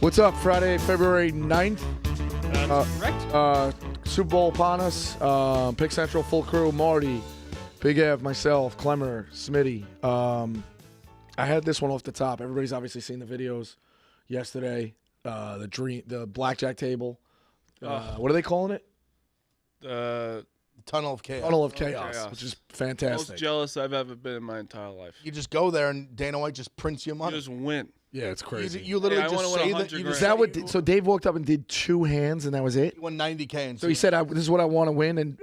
What's up? Friday, February 9th. Correct. Super Bowl upon us. Pick Central, full crew. Marty, Big Ev, myself, Clemmer, Smitty. I had this one off the top. Everybody's obviously seen the videos yesterday. The blackjack table. What are they calling it? Tunnel of Chaos. Tunnel of Chaos, which is fantastic. Most jealous I've ever been in my entire life. You just go there and Dana White just prints you money. You just win. Yeah, it's crazy. You literally Hey, I just wanna win say 100 that. You grand. just Is that what? So Dave walked up and did two hands, and that was it. He won 90K. And So he said, "This is what I want to win," and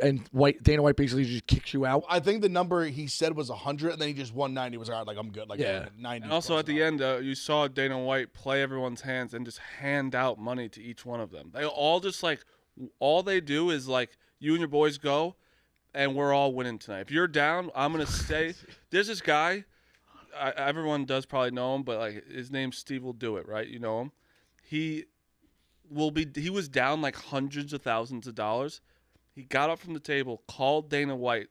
Dana White basically just kicks you out. I think the number he said was 100, and then he just won 90. Was like I'm good. Like Yeah. 90. And also at the end, you saw Dana White play everyone's hands and just hand out money to each one of them. They all just all they do is you and your boys go, and we're all winning tonight. If you're down, I'm gonna stay. There's this guy. Everyone does probably know him, but his name's Steve Will Do It, right? You know him. He was down hundreds of thousands of dollars. He got up from the table, called Dana White.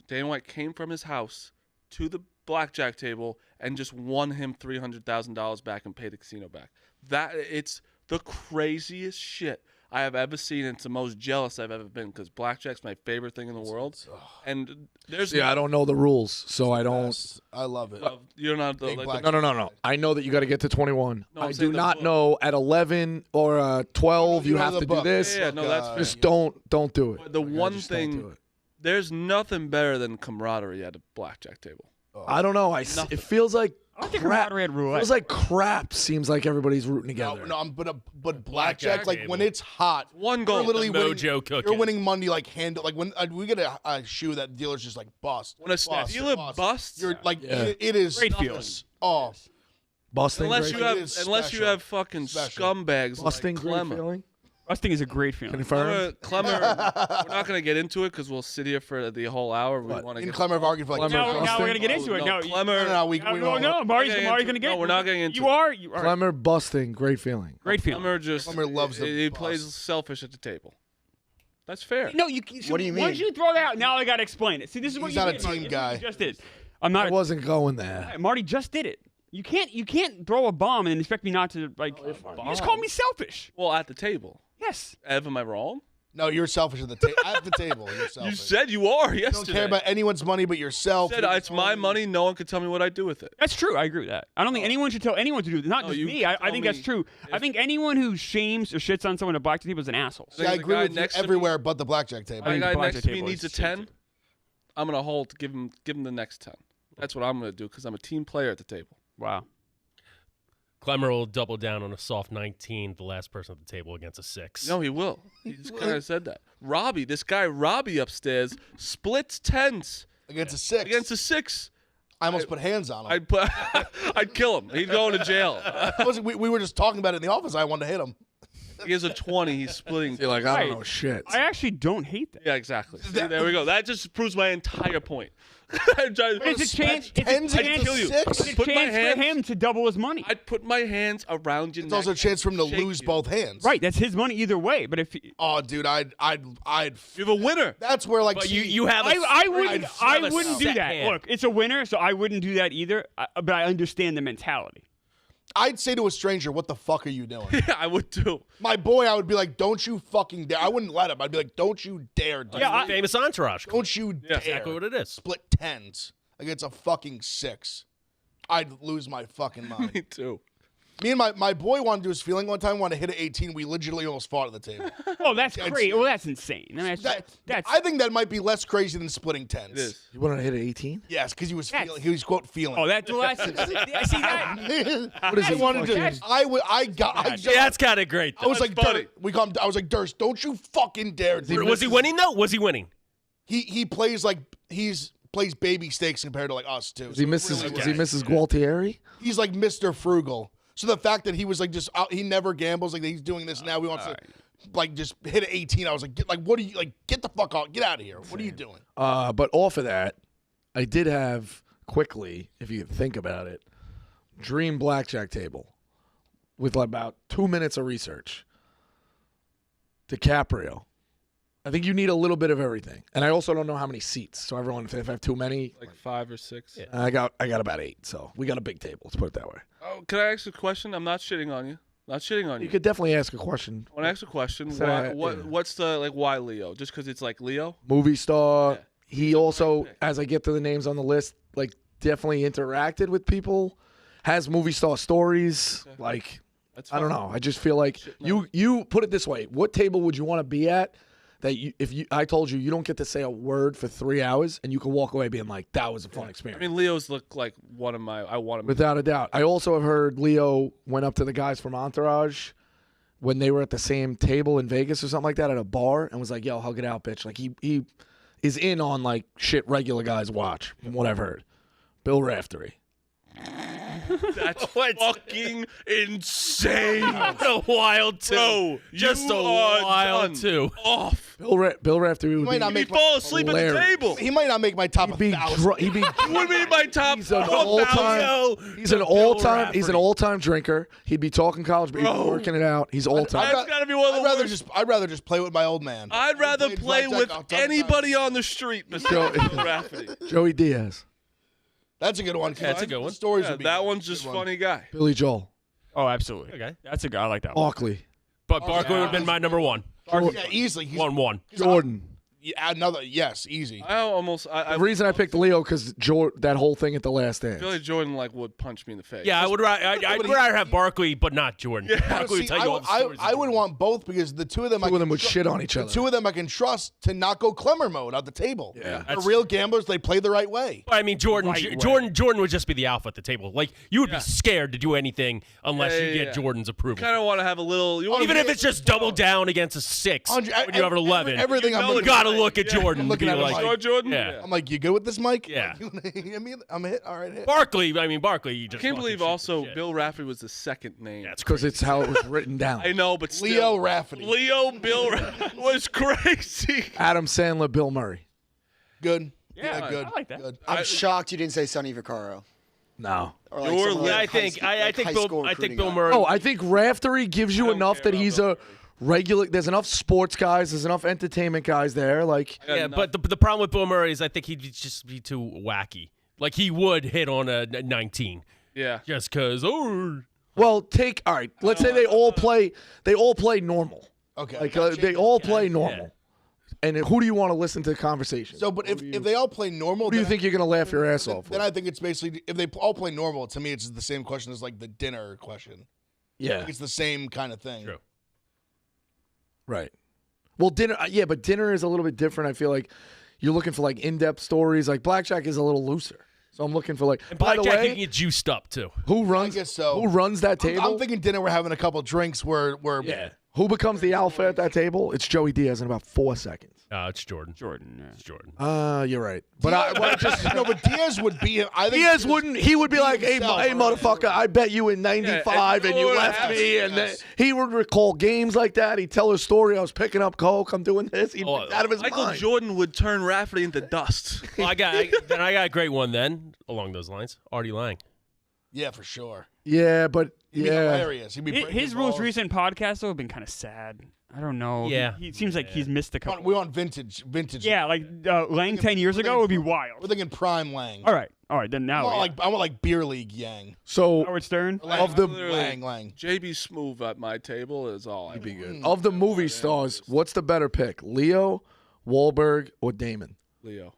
Dana White came from his house to the blackjack table and just won him $300,000 back and paid the casino back. It's the craziest shit I have ever seen. It's the most jealous I've ever been because blackjack's my favorite thing in the world. And there's I don't know the rules, so I don't. I love it. You're not Big black- No. I know that you got to get to 21. No, I'm I saying do the not book. know at 11 or 12 You you know have the to book. do this. Yeah, no, that's Just don't do it. the Like, one just don't do thing. it. There's nothing better than camaraderie at a blackjack table. I don't know. It feels like I don't think crap. camaraderie at roulette. Feels like crap. Seems like everybody's rooting together. But blackjack, Blackjack when table. it's hot, One goal. you're literally The winning, mojo cooking. You're winning money when we get a shoe that dealer's just bust. When a dealer busts, You're Yeah. it is Great nothing. feeling. Oh, Busting, unless great, you have It is unless you special. have fucking Special. scumbags busting, like great Clemmer. feeling. Busting is a great feeling. Confirmed. Clemmer, we're not gonna get into it because we'll sit here for the whole hour. We What? want to me and get. Clemmer have argued for like Clemmer Now, busting? we're gonna get into it. No, Clemmer. no, Marty's gonna get No, it. we're not getting into You it. are. All right. Clemmer busting, great feeling. Great feeling. Clemmer just Clemmer loves the he bust. plays selfish at the table. That's fair. No, you. What do you Once mean? you throw that out, now I gotta explain it. See, this is what He's you not a did, team Marty. This is what guy. you just did. I'm I not. wasn't going there. Marty just did it. You can't throw a bomb and expect me not to You just call me selfish. Well, at the table. Yes. Ev, am I wrong? No, you're selfish at the at the table. You're selfish. You said you are you yesterday. don't care about anyone's money but yourself. You said it's my money. No one can tell me what I do with it. That's true. I agree with that. I don't think anyone should tell anyone to do this. Not No, just you me. I tell think that's me true. I think anyone who shames or shits on someone at blackjack table is an asshole. See, I The agree guy with you next to me- everywhere but the blackjack table. The think guy the next blackjack to me table needs a is 10. I'm gonna hold to give him the next 10. That's what I'm gonna do because I'm a team player at the table. Wow. Clemmer will double down on a soft 19, the last person at the table against a 6. No, he will. He just kind of said that. This guy Robbie upstairs splits tens Against a 6. against a 6. I almost put hands on him. I'd kill him. He's going to jail. We were just talking about it in the office. I wanted to hit him. He has a 20. He's splitting. You're like, I don't Right. know shit. I actually don't hate that. Yeah, exactly. See, there we go. That just proves my entire point. It's a chance. It's Tens a against chance, a 6. it's a Put my chance hands- for him to double his money. I'd put my hands around your It's neck. also a chance for him to shake lose you. both hands. Right. That's his money either way. But if Oh, dude, I'd. You have a winner. That's where like. But see, you have a I wouldn't have a do set that. hand. Look, it's a winner, so I wouldn't do that either. But I understand the mentality. I'd say to a stranger, "What the fuck are you doing?" Yeah, I would too. My boy, I would be like, "Don't you fucking dare!" I wouldn't let him. I'd be like, "Don't you dare! Do Yeah, it. famous entourage. Don't you dare!" Exactly what it is. Split tens against a fucking 6. I'd lose my fucking mind. Me too. Me and my boy wanted to do his feeling one time. Wanted to hit an 18. We literally almost fought at the table. Oh, that's great. Well, that's insane. I mean, that's I think that might be less crazy than splitting tens. It is. You want to hit an 18? Yes, because he was That's- feeling. He was quote feeling. oh, that's I see that. What is I it? wanted to. That's- Yeah, that's kind of great. I Though. was like, funny. Dirk, we call him. I was like, Durst, don't you fucking dare! Was he winning though? Was he winning? He plays like plays baby steaks compared to like us too. Is he Mrs. Gualtieri? He's like Mr. Frugal. So the fact that he was like just out, he never gambles, like he's doing this now. We want to like just hit an 18. I was like, what are you like? Get the fuck out! Get out of here! What are you doing? But off of that, I did have quickly, if you think about it, dream blackjack table with about 2 minutes of research. DiCaprio. I think you need a little bit of everything, and I also don't know how many seats. So everyone, if I have too many, Like 5 or 6. I got about 8. So we got a big table. Let's put it that way. Oh, can I ask you a question? I'm not shitting on you. Not shitting on you. You could definitely ask a question. I want to ask a question. So, Why, yeah. what's the why Leo? Just because it's like Leo? Movie star. Yeah. He also, as I get to the names on the list, like definitely interacted with people. Has movie star stories. Okay. Like That's I don't fine. know. I just feel like you put it this way. What table would you want to be at? That I told you don't get to say a word for 3 hours and you can walk away being like that was a fun I experience. mean, Leo's look like one of my. I want him. Without a doubt. I also have heard Leo went up to the guys from Entourage when they were at the same table in Vegas or something like that at a bar and was like, yo, hug it out, bitch. Like he is in on like shit regular guys watch, from what I've heard. Bill Raftery. That's fucking insane. A wild two. Bro, Just you a are wild done. two. Off. Bill Raftery would might be, not He make fall asleep at the hilarious. table. He might not make my top he'd be 1,000. he'd be Would be my top. He's an 1,000. all-time. He's an all-time drinker. He'd be talking college, but he'd be Bro. working it out. He's all-time. That's gotta be one of the worst. I'd rather just play with my old man. I'd rather Played play blackjack with a ton of times. anybody on the street besides Bill Rafferty. Joey Diaz, That's a good one. That's a good one. Stories Yeah, would be that good. one's just Good one. funny guy. Billy Joel, Oh, absolutely. Okay. That's a guy. I like that one. Barkley, But Barkley would have been my number one. Yeah, easily. He's 1-1. Jordan. another. Yes, easy. The reason I picked Leo because that whole thing at the last dance. I feel like Jordan would punch me in the face. Yeah, I'd rather have Barkley, but not Jordan. Barkley would See, tell you all the stories. I would want both because the two of them. Two of them would shit on each The other. two of them I can trust to not go Clemmer mode at the table. Yeah. They're real gamblers. They play the right way. I mean, Jordan would just be the alpha at the table. Like you would Yeah. be scared to do anything unless Yeah, you yeah, get yeah. Jordan's approval. Kind of want to have a little. You Even if it's just double down against a 6 when you have an 11. Everything You I'm know looking You got to Like, look at yeah. Jordan. I'm looking be at him like, like- Sure, Jordan. Yeah. I'm like, you good with this, Mike? Yeah. I'm a hit. All right, hit. Barkley, you I just can't fucking believe shoot the also shit. Bill Rafferty was the second name. That's because crazy. it's how it was written down. I know, but still, Leo Rafferty. Leo Bill was crazy. Adam Sandler, Bill Murray. Good. Yeah, good. I like that. Good. I'm shocked you didn't say Sonny Vaccaro. No. Or You're someone li- Yeah, like high sch- like high school I think recruiting Bill guy. Murray. Oh, I think Raftery gives you don't enough care that about he's Bill a regular. There's enough sports guys. There's enough entertainment guys there. Like, Yeah, but the problem with Bill Murray is I think he'd just be too wacky. Like he would hit on a 19 Yeah. just because. Oh, well, all right. Let's say they all play. They all play normal. Okay. Like Gotcha. they all play normal. And who do you want to listen to the conversation? So, but if they all play normal, who do you then think you're gonna laugh your ass off? Then I think it's basically if they all play normal. To me, it's the same question as like the dinner question. Yeah. It's the same kind of thing. True. Right. Well, dinner. Yeah, but dinner is a little bit different. I feel like you're looking for like in-depth stories. Like blackjack is a little looser. So I'm looking for like. and By the blackjack you way, can get juiced up too. who runs? guess so. Who runs that table? I'm thinking dinner. We're having a couple drinks. Where Yeah. Who becomes the alpha at that table? It's Joey Diaz in about 4 seconds. It's Jordan. Jordan. Yeah. It's Jordan. You're right. But I just no, but Diaz would be. I think Diaz wouldn't. He would be like, "Hey, himself, hey, right? motherfucker! I bet you in '95 and you or left me." And yes. he would recall games like that. He'd tell a story. I was picking up coke. I'm doing this. He'd Oh, be out of his Michael mind. Jordan would turn Rafferty into dust. Well, I got a great one then along those lines. Artie Lang. Yeah, for sure. Yeah, but He'd be yeah. hilarious. He'd be breaking His most balls. recent podcast though have been kind of sad. I don't know. Yeah. He seems like he's missed a couple. We want vintage. Yeah, like Lang 10 years ago would be wild. We're thinking prime Lang. All right. Then I now. want like beer league Yang. So Howard Stern. of the Lang. JB Smoove at my table is all I be want. good. Of the movie stars, what's the better pick, Leo, Wahlberg, or Damon? Leo.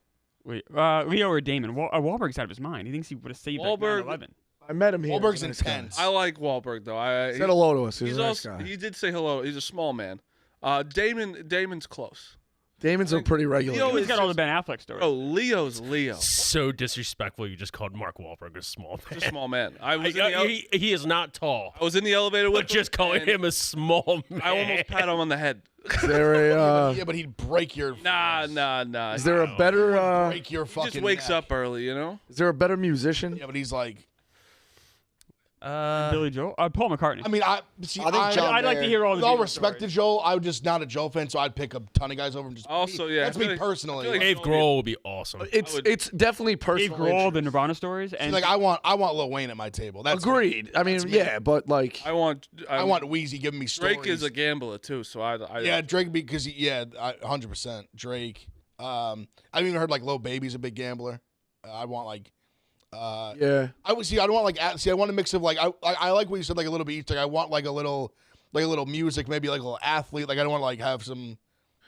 Wait, Leo or Damon? Wahlberg's out of his mind. He thinks he would have saved Wahlberg- 9/11. I met him here. Wahlberg's He's a nice guy. intense. I like Wahlberg though. Said hello to us. He's He's a nice also guy. he did say hello. He's a small man. Damon's close. Damon's a pretty regular. Leo guy. He's is got all the just- Ben Affleck stories. Oh, Leo's Leo. So disrespectful. You just called Mark Wahlberg a small man. He's a small man. I was in the he is not tall. I was in the elevator with But just calling and him a small man. I almost pat him on the head. Is there a Yeah, but he'd break your. Nah. is there a better Break your He fucking. just wakes neck. up early, you know. is there a better musician? Yeah, but he's like. Billy Joel. Paul McCartney. I mean, I see. I think John I'd like to Mayer. hear all the With all Beatles respect to stories. Joel, I was just not a Joel fan, so I'd pick a ton of guys over and just. Also, yeah, that's I feel me like- personally. I feel like- Dave Grohl would be awesome. It's definitely Dave personal. Grohl, the interest. Nirvana stories, and like I want Lil Wayne at my table. That's Agreed. I mean, yeah, but like, I want Wheezy giving me stories. Drake is a gambler too, so I Yeah, Drake because 100% Drake. I've even heard like Lil Baby's a big gambler. I want like Yeah. I would see. I don't want I want a mix of I like what you said, like a little bit each. Like I want like a little music, maybe like a little athlete. Like I don't want to like have some.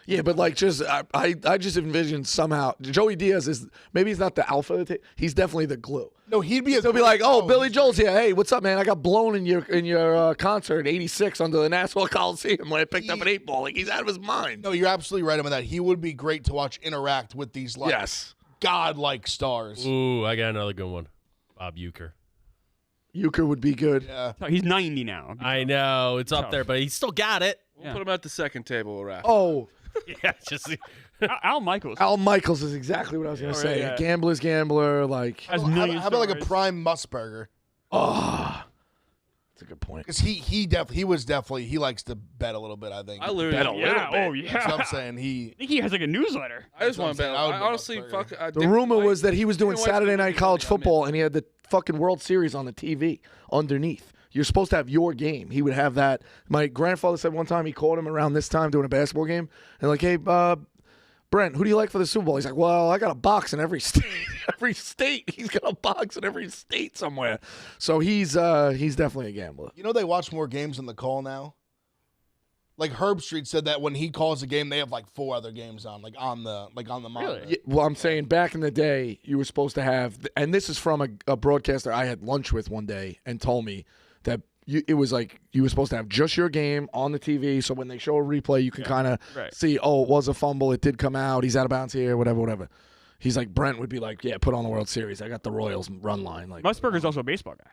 Yeah, but like just I just envision somehow Joey Diaz is maybe he's not the alpha of the tape. He's definitely the glue. No, he'd be. He'll be like, oh, Billy Joel's here. Hey, what's up, man? I got blown in your concert in '86 under the Nassau Coliseum when I picked up an 8-ball. Like he's out of his mind. No, you're absolutely right about that. He would be great to watch interact with these like godlike stars. Ooh, I got another good one. Bob Uecker. Uecker would be good. Yeah. So he's 90 now. I know it's up there, but he still got it. We'll put him at the second table. We'll wrap. Oh, Yeah, just Al Michaels. Al Michaels is exactly what I was gonna say. yeah. Gambler's gambler. Like, Has How millions about like a stars. prime Musburger? oh, that's a good point. Because he likes to bet a little bit. I think. I literally. Bet a little Yeah. bit. Oh yeah. That's what I'm saying. I think he has like a newsletter. I just want to bet. I would I bet honestly, Musburger. fuck. The rumor was that he was doing Dana White's Saturday gonna Night be College really Football, and he had the fucking World Series on the TV underneath. You're supposed to have your game. He would have that. My grandfather said one time he called him around this time doing a basketball game, and like, hey, Brent, who do you like for the Super Bowl? He's like, well, I got a box in every state. Every state, he's got a box in every state somewhere. So he's definitely a gambler. You know they watch more games in the call now. Like Herb Street said that when he calls a game, they have like 4 other games on, like on the monitor. Yeah, well, I'm saying back in the day, you were supposed to have, and this is from a broadcaster I had lunch with one day, and told me that it was like you were supposed to have just your game on the TV, so when they show a replay, you can kind of see, oh, it was a fumble, it did come out, he's out of bounds here, whatever. He's like, Brent would be like, yeah, put on the World Series. I got the Royals run line. Like, Musburger's also a baseball guy.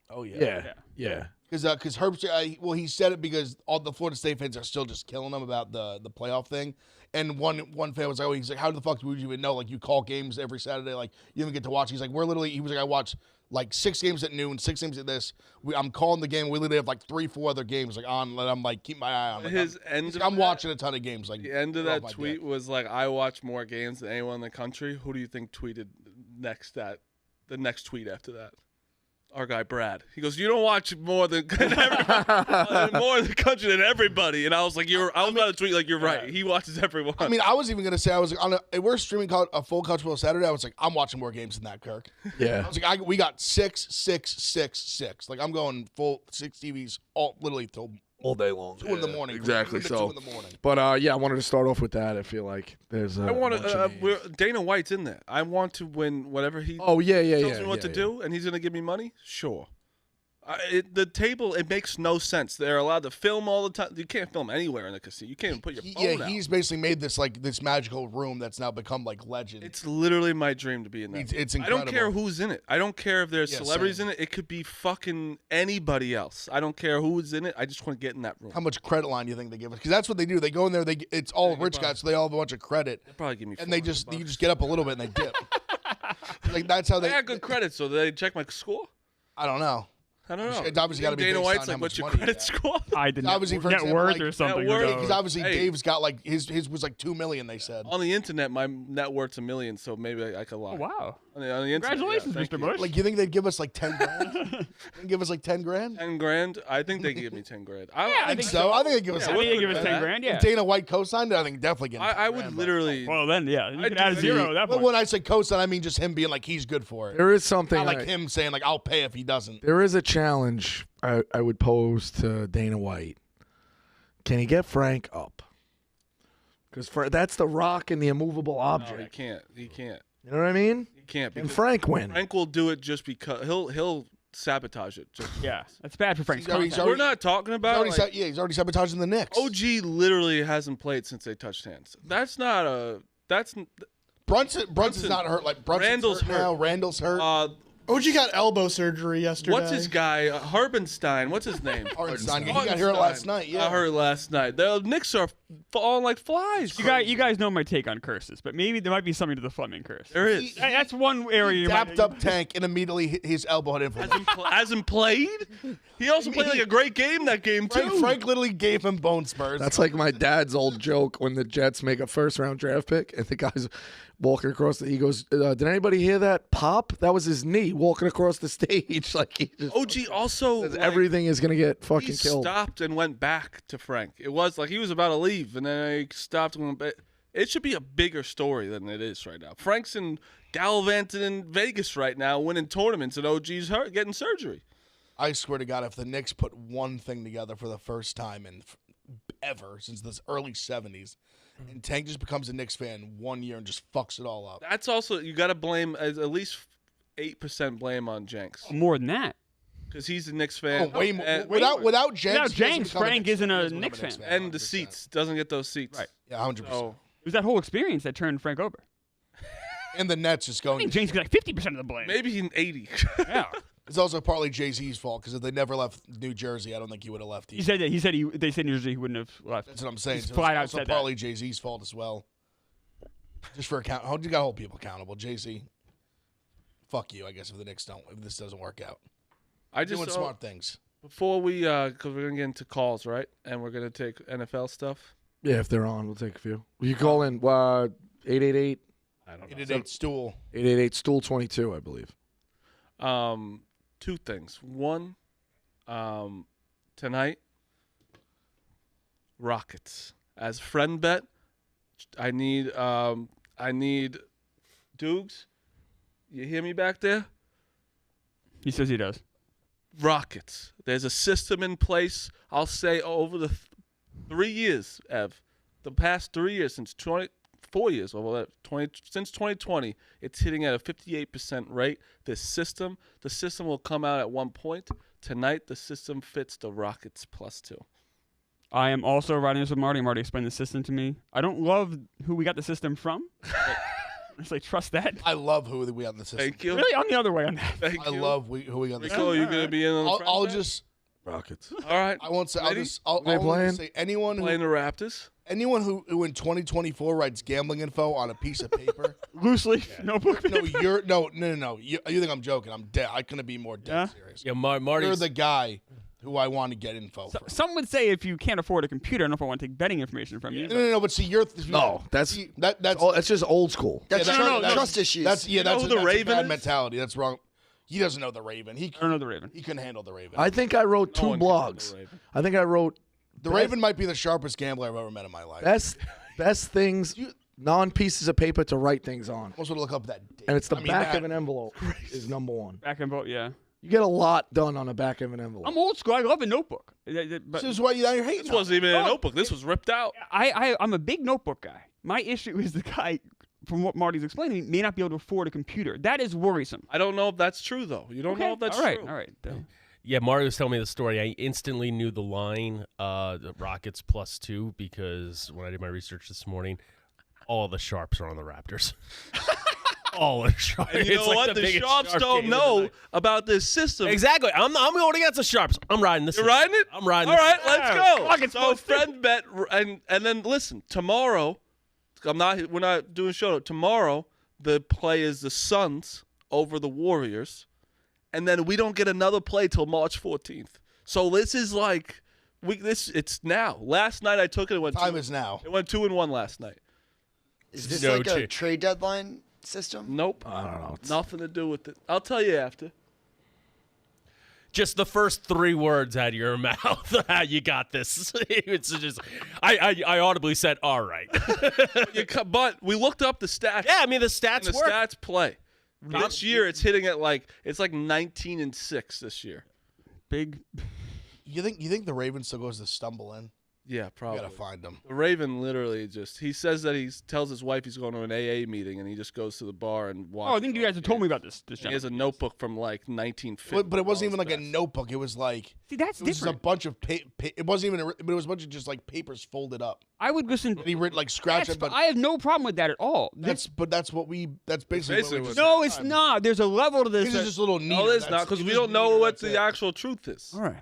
Oh yeah. Yeah. Because Herb Street, he said it because all the Florida State fans are still just killing him about the playoff thing. And one fan was like, he's like, how the fuck would you even know? Like, you call games every Saturday, like you even get to watch. He's like, he was like, I watch like 6 games at noon, 6 games at this. I'm calling the game. We literally have like 3-4 other games like on. And I'm like, keep my eye on. Like, I'm watching a ton of games. Like the end of that tweet was like, I watch more games than anyone in the country. Who do you think tweeted the next tweet after that? Our guy Brad. He goes, you don't watch more than more in the country than everybody. And I was like, I was about to tweet like, you're right. He watches everyone. I mean, I was even gonna say I was like, we're streaming a full college football Saturday. I was like, I'm watching more games than that, Kirk. Yeah. I was like, we got 6, 6, 6, 6. Like I'm going full 6 TVs literally till all day long. 2 in the morning. Exactly. So, 2 in the morning. but yeah, I wanted to start off with that. I feel like there's. I want to. Dana White's in there. I want to win whatever he. Oh yeah. tells me what to do, and he's gonna give me money. Sure. The table, it makes no sense. They're allowed to film all the time. You can't film anywhere in the casino. You can't even put your phone out. He's basically made this this magical room that's now become like legend. It's literally my dream to be in that. It's I incredible. don't care who's in it. I don't care if there's Yeah, celebrities same. in it. It could be fucking anybody else. I don't care who's in it. I just want to get in that room. How much credit line do you think they give us? Because that's what they do. They go in there. It's all rich guys, so they all have a bunch of credit, They'll probably give me. and you $400. just get up a little bit and they dip. Like that's how I they. got good credit, so they check my score. I don't know. I don't know. It's obviously gotta be Dana based White's on like, how what's much your money you credit have. score? I did Obviously, for net example, worth like, or something. net worth, who knows? Because obviously Hey. Dave's got like his was like $2 million. They said. On the internet, my net worth's $1 million, so maybe I could lie. Oh, wow. On the internet, Congratulations, yeah, thank Mr. you. Bush. Like you think they'd give us like 10 grand? They'd give us like 10 grand? 10 grand. I think they give me 10 grand. I think so. I think they'd give us. Yeah, I think they give us that. 10 grand, yeah. If Dana White co-signed it, I think definitely get. I would literally. Well, then, yeah. You I'd could add a do zero the- at that But point. when I say co-sign, I mean just him being like he's good for it. There is something. Not like him saying like I'll pay if he doesn't. There is a challenge I would pose to Dana White. Can he get Frank up? Because that's the rock and the immovable No, object. he can't. He can't. You know what I mean? He can't. And because Frank win. Frank will do it just because he'll sabotage it. Just, Yeah. That's bad for Frank's He's already- content. we're not talking about. Like, He's already sabotaging the Knicks. OG literally hasn't played since they touched hands. That's not a. That's Brunson's not hurt. Like Brunson's Randall's hurt now. Randall's hurt. OG got elbow surgery yesterday. What's his guy? Harbenstein. What's his name? Hartenstein. He got hurt last night. Yeah. I heard last night. The Knicks are falling like flies. You guys know my take on curses, but maybe there might be something to the Fleming curse. There is. That's one area you might. Dapped up Tank and immediately his elbow hit him. Hasn't played. He also played like a great game that game too. Frank literally gave him bone spurs. That's like my dad's old joke when the Jets make a first-round draft pick and the guy's walking across he goes, did anybody hear that pop? That was his knee walking across the stage. Like he just OG also says like, everything is going to get he fucking killed. stopped and went back to Frank. It was like he was about to leave, and then he stopped and went back. It should be a bigger story than it is right now. Frank's in gallivanting in Vegas right now, winning tournaments, and OG's hurt, getting surgery. I swear to God, if the Knicks put one thing together for the first time in ever since the early 70s, and Tank just becomes a Knicks fan 1 year and just fucks it all up. That's also, you got to blame, at least 8% blame on Jenks. More than that. Because he's a Knicks fan. Oh, way more. And, Without Jenks, Without Jenks, Frank isn't a Knicks fan. and the seats. Doesn't get those seats. Right. Yeah, 100%. So, It was that whole experience that turned Frank over. And the Nets just I going. think James got like 50% of the blame. maybe in 80. Yeah. It's also partly Jay-Z's fault because if they never left New Jersey, I don't think he would have left. He said that. He said they said New Jersey he wouldn't have left. That's what I'm saying. He's So flat out it's also said that. partly Jay-Z's fault as well. Just for account, you got to hold people accountable. Jay-Z, fuck you. I guess if this doesn't work out, I just doing smart things. before we, because we're gonna get into calls, right? And we're gonna take NFL stuff. Yeah, if they're on, we'll take a few. You call in 888 I don't know. 888 stool. 888 stool 22, I believe. Two things. One, tonight, Rockets. As friend bet, I need Dukes. You hear me back there? He says he does. Rockets. There's a system in place. I'll say over the 3 years, Ev, the past 3 years since 4 years, since 2020, it's hitting at a 58% rate. The system will come out at one point. Tonight, the system fits the Rockets +2. I am also riding this with Marty. Marty explained the system to me. I don't love who we got the system from. It's like, trust that. I love who we got in the system. Thank you. Really, I'm the other way on that. Thank I you. love who we got in the Rico, system. you gonna be in on the I'll friend bet? just. Rockets. All right. I won't say. Ready? I'll They playing? say anyone Playing who the Raptors. in 2024 writes gambling info on a piece of paper. Loosely, notebook. No, you're no. You think I'm joking? I'm dead. I couldn't be more dead Yeah? serious. Yeah, You're Marty's the guy who I want to get info from. Some would say if you can't afford a computer, I don't know if I want to take betting information from you. No. But see, you're No, that's that's that's just old school. That's no, trust issues. That's know that's who the that's Raven a bad is? mentality. That's wrong. He doesn't know the Raven. I don't know the Raven. He couldn't handle the Raven. I think I wrote No two one can handle blogs. the Raven. I think I wrote the Raven might be the sharpest gambler I've ever met in my life. best things, non-pieces of paper to write things on. I also look up that date. And it's the I mean, back that- of an envelope is number one. Back and vote, yeah. You get a lot done on the back of an envelope. I'm old school. I love a notebook. But This is why you're hating. This on wasn't it. even a notebook. This was ripped out. I'm a big notebook guy. My issue is the guy, from what Marty's explaining, may not be able to afford a computer. That is worrisome. I don't know if that's true, though. You don't know if that's all right, true. All right. Yeah, Mario was telling me the story. I instantly knew the line, the Rockets +2, because when I did my research this morning, all the sharps are on the Raptors. All the sharps. And you know what? The Sharps don't know about this system. Exactly. I'm going against the sharps. I'm riding this. You're riding it? I'm riding All this. right, let's go. Rockets So +2. friend bet, and then listen. Tomorrow, we're not doing show. Tomorrow, the play is the Suns over the Warriors, and then we don't get another play till March 14th. So this is like it's now. Last night I took it. It went Time two, is now. It went 2-1 last night. Is this No like a chance. trade deadline system? Nope. I don't know. It's- Nothing to do with it. I'll tell you after. Just the first 3 words out of your mouth. You got this. It's just, I audibly said, all right. But we looked up the stats. Yeah, I mean, the and stats the work. stats play. This year, it's hitting at like 19-6 this year. Big. You think the Raven still goes to stumble in? Yeah, You probably. gotta find him. The Raven literally he says that he tells his wife he's going to an AA meeting and he just goes to the bar and watches. Oh, I think you guys have told me about this. He has a notebook from like 1950. But it wasn't even like a notebook. It was like See, that's it was just a different. bunch of it wasn't even. But it was a bunch of just like papers folded up. I would listen. And he written like scratch That's it. But I have no problem with that at all. that's basically basically what we what- just No, said. it's not. There's a level to this. This is just a little neat. No, it's not because we don't know what the actual truth is. all right.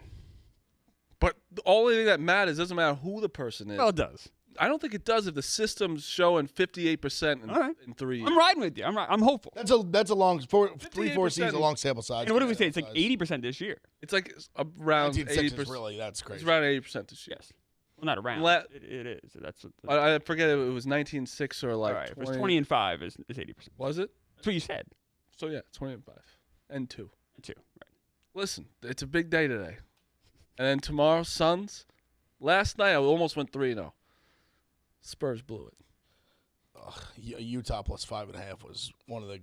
But the only thing that matters doesn't matter who the person is. Well, it does. I don't think it does if the system's showing 58% All right. in 3 years. I'm riding with you. I'm hopeful. That's a long 3-4 seasons, a long sample size. And what do we say? It's like 80% this year. It's like around 19.6 80%. is really that's crazy. It's around 80% this year. Yes. Well, not around. It is. That's what. I forget if it was 19.6 or all like right. If 20. it's 20 and 5 is 80%. Was it? That's what you said. So yeah, 20 and 5 and 2. 2. Right. Listen, it's a big day today. And then tomorrow, Suns. Last night I almost went 3-0. Spurs blew it. Utah plus 5.5 was one of the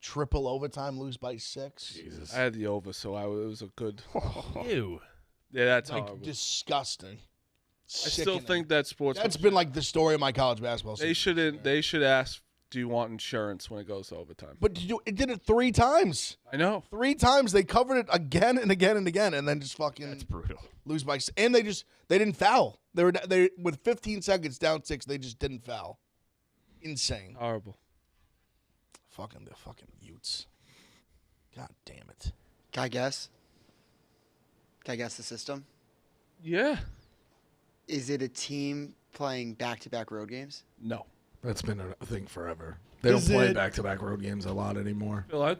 triple overtime lose by 6. Jesus. I had the over, so it was a good. Ew. Yeah, that's Like horrible. disgusting. I still Sickening. think that sports. That's been like the story of my college basketball season. They shouldn't. They should ask, "Do you want insurance when it goes to overtime?" But it did it 3 times. I know. 3 times they covered it again and again and again, and then just fucking That's brutal. lose by. And they didn't foul. They with 15 seconds down 6. They just didn't foul. Insane. Horrible. The fucking Utes. God damn it. Can I guess? Can I guess the system? Yeah. Is it a team playing back-to-back road games? No. That's been a thing forever. They don't Is play it- back-to-back road games a lot anymore. Phil,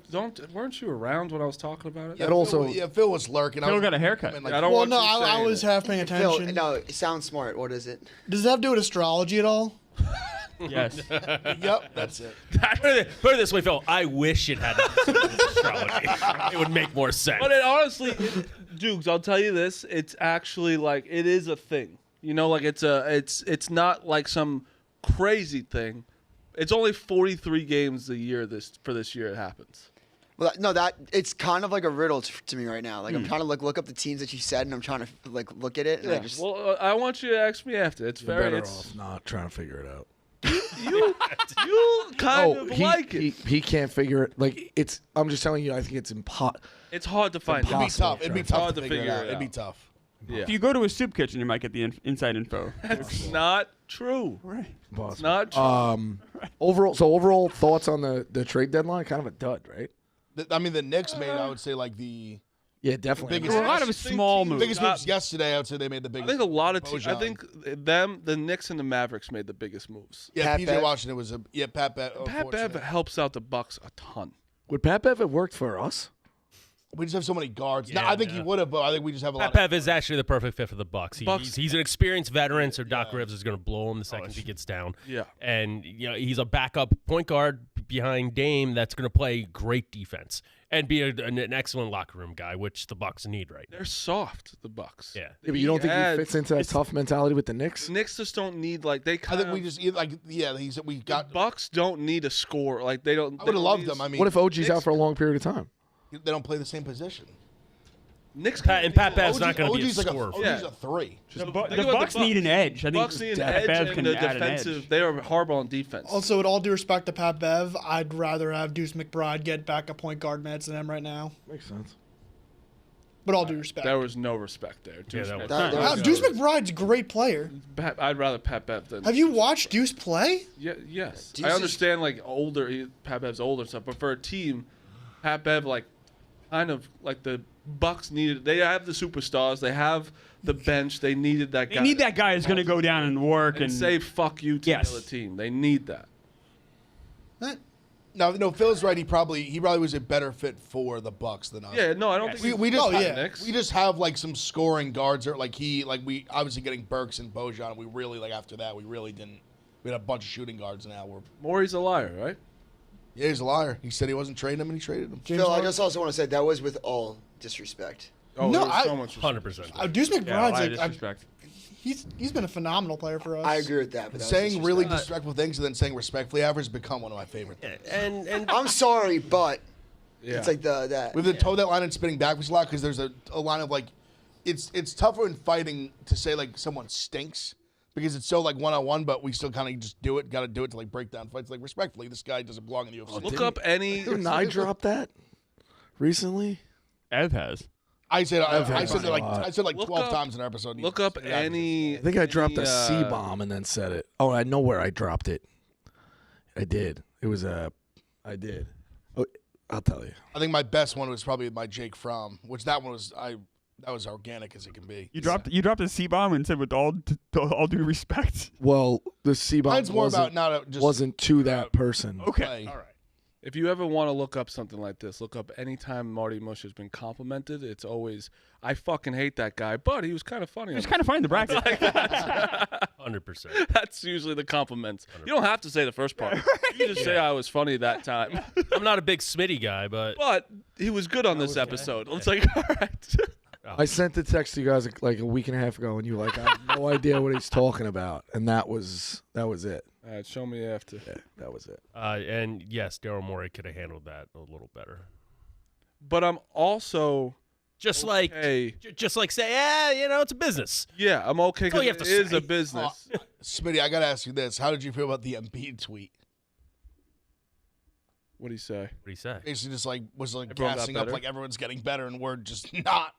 weren't you around when I was talking about it? Yeah, That also- Phil was lurking. Phil got a haircut. I mean, like, Yeah, I don't Well, want no, you I saying was it. half paying Phil, attention. no, it sounds smart. What is it? Does it have to do with astrology at all? Yes. Yep, that's it. Put it this way, Phil. I wish it had astrology. It would make more sense. But it honestly, Dukes, I'll tell you this: it's actually like it is a thing. You know, like it's not like some crazy thing. It's only 43 games a year for this year it happens. Well, no, that it's kind of like a riddle to me right now. Like I'm trying to look up the teams that you said, and I'm trying to look at it, and I just Well, I want you to ask me after. It's You're very. better It's, off not trying to figure it out. you kind of like it. He can't figure it. Like I'm just telling you. I think it's impossible. It's hard to find. It'd be Impossible. tough. It'd be It's hard tough to figure it out. It'd be out. tough. Yeah. If you go to a soup kitchen, you might get the inside info. It's not true. Right. It's not true. Overall thoughts on the trade deadline? Kind of a dud, right? I mean, the Knicks made, I would say, like the Yeah, definitely. biggest- There were a lot of small teams- moves. biggest moves yesterday. I would say they made the I biggest. think a lot of teams. I Bojan. think the Knicks and the Mavericks made the biggest moves. Yeah, Pat PJ Bev. Washington was Pat Bev. Pat Bev helps out the Bucks a ton. Would Pat Bev have worked for us? We just have so many guards. No, Yeah, I think he yeah. would have, but I think we just have a lot. Pat Bev is actually the perfect fit for the Bucks. Bucks- He's an experienced veteran, so Doc Rivers is going to blow him the second he gets down. Yeah. And he's a backup point guard behind Dame that's going to play great defense and be an excellent locker room guy, which the Bucks need right now. They're soft, the Bucks. Yeah. Yeah, but you don't think he adds- fits into that tough mentality with the Knicks? Knicks just don't need like they I kind think we just we the got. Bucks don't need a score. Like they don't. I would have loved them. I mean, What if OG's Knicks- out for a long period of time? they don't play the same position? Knicks And Pat Bev's not going to be a OG's like scorer. OG's Yeah. a 3. The Think about Bucks need an edge. I think Bucks need an Pat edge Bev and can the add an defensive. edge. They are horrible on defense. Also, with all due respect to Pat Bev, I'd rather have Deuce McBride get backup point guard minutes than him right now. Makes sense. But all due respect. there was no respect there. Deuce that Mc- was- That- Deuce McBride's a great player. I'd rather Pat Bev than. Have you watched Deuce play? Yes. Deuce I is- understand like Pat Bev's older and stuff, but for a team, Pat Bev like kind of like the Bucks needed. They have the superstars. They have the bench. They needed that guy. They need that guy who's going to go down and work and say fuck you to Yes. the other team. They need that. No, Phil's right. He probably was a better fit for the Bucks than us. Yeah, no, I don't think We just Oh, have, yeah. Knicks. we just have like some scoring guards or we obviously getting Burks and Bojan, and we really after that we really didn't. We had a bunch of shooting guards now. Maury's a liar, right? Yeah, he's a liar. He said he wasn't trading him, and he traded him. James Phil, I Harden? just also want to say that was with all disrespect. Oh, No, there was I- so much 100%. Deuce Yeah, a McBride's lot of like disrespect. he's been a phenomenal player for us. I agree with that. But that was Saying really disrespect. disrespectful things and then saying respectfully average has become one of my favorite things. And I'm sorry, but Yeah. it's like that. We've been toe that line and spinning backwards a lot because there's a line of like, it's tougher in fighting to say like someone stinks because it's so like one-on-one, but we still kind of just do it. Got to do it to like break down fights. Like respectfully, this guy doesn't belong in the UFC. Look up any. Didn't I drop that recently? Ev has. I said had I said a it like lot. I said like Look 12 up- times in our episode. Look up Spinning backwards. any. I think I dropped a any, C bomb and then said it. Oh, I know where I dropped it. I did. It was I did. Oh, I'll tell you. I think my best one was probably my Jake Fromm, which that one was that was organic as it can be. You dropped a C bomb and said with all due respect. Well, the C bomb Mine's more about not just wasn't to that person. Okay. play. all right. If you ever want to look up something like this, look up anytime Marty Mush has been complimented. It's always, I fucking hate that guy, but he was kind of funny. It's kind of funny in the bracket. 100%. That's usually the compliments. You don't have to say the first part. You just say I was funny that time. I'm not a big Smitty guy, but But he was good on this episode. It's like, all right. I sent the text to you guys like a week and a half ago, and you were like, I have no idea what he's talking about, and that was it. All right, show me after. Yeah, that was it. And yes, Daryl Morey could have handled that a little better. But I'm also Just okay. like say, it's a business. Yeah, I'm okay That's all you because have it to is say. a business. Smitty, I gotta ask you this: how did you feel about the Embiid tweet? What do you say? What do you say? Basically, just like was like Everyone got gassing up better? like everyone's getting better, and we're just not.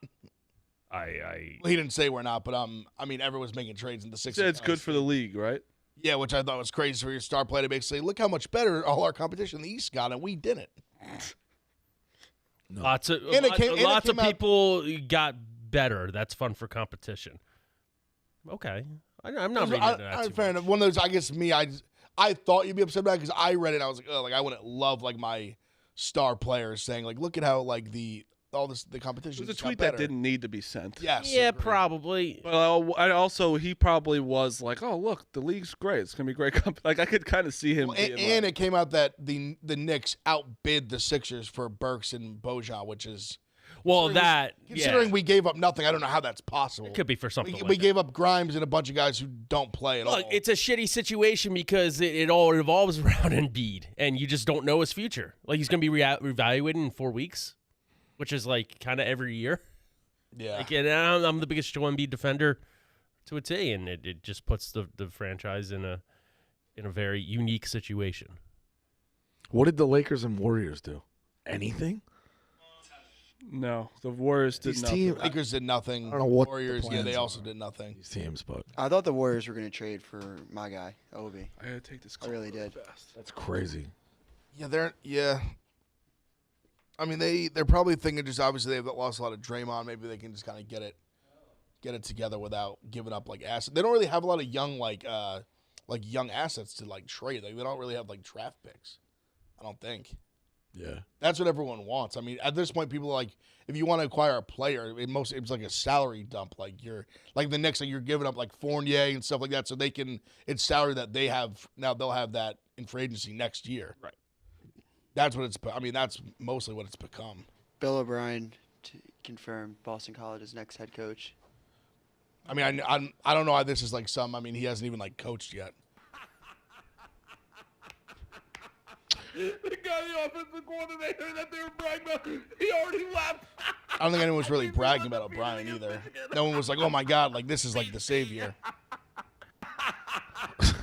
I Well, he didn't say we're not, but I mean, everyone's making trades in the You Sixers. said it's good for the league, right? Yeah, which I thought was crazy for your star player to basically look how much better all our competition in the East got, and we didn't. lots of And it came lots of out- people got better. That's fun for competition. Okay, I'm not reading into that too fair much. enough. One of those, I guess, me, I thought you'd be upset about it because I read it. And I was like, oh, like I wouldn't love like my star players saying like, look at how like the competition. It was a just got tweet that better. didn't need to be sent. Yes. Yeah, agreed. probably. But he probably was like, oh, look, the league's great. It's going to be great. Like, I could kind of see him Well, being and like, it came out that the Knicks outbid the Sixers for Burks and Bojan, which is Well, considering we gave up nothing. I don't know how that's possible. it could be for something. We, like we that. gave up Grimes and a bunch of guys who don't play at all. Look, it's a shitty situation because it all revolves around Embiid, and you just don't know his future. Like he's going to be reevaluated in 4 weeks, which is like kind of every year. yeah. Like, and I'm the biggest Joel Embiid defender to a T, and it just puts the franchise in a very unique situation. What did the Lakers and Warriors do? Anything? no, the Warriors did These nothing. teams- Lakers did nothing. I don't know what the Warriors, yeah, plans they also are. did nothing. These teams, but I thought the Warriors were going to trade for my guy, Obi. I got to take this I really call did. fast. that's crazy. Yeah. I mean, they're probably thinking just obviously they've lost a lot of Draymond. Maybe they can just kind of get it together without giving up like assets. They don't really have a lot of young like young assets to like trade. Like they don't really have like draft picks. I don't think. Yeah. That's what everyone wants. I mean, at this point, people are like, if you want to acquire a player, it's like a salary dump. Like you're like the Knicks, like you're giving up like Fournier and stuff like that, so they can. It's salary that they have now. They'll have that in free agency next year. Right. That's what it's. I mean, that's mostly what it's become. Bill O'Brien to confirm Boston College's next head coach. I mean, I don't know how this is like some. I mean, he hasn't even like coached yet. The guy, the offensive coordinator that they were bragging about, he already left. I don't think anyone was really bragging about O'Brien either. No one was like, "Oh my God, like this is like the savior."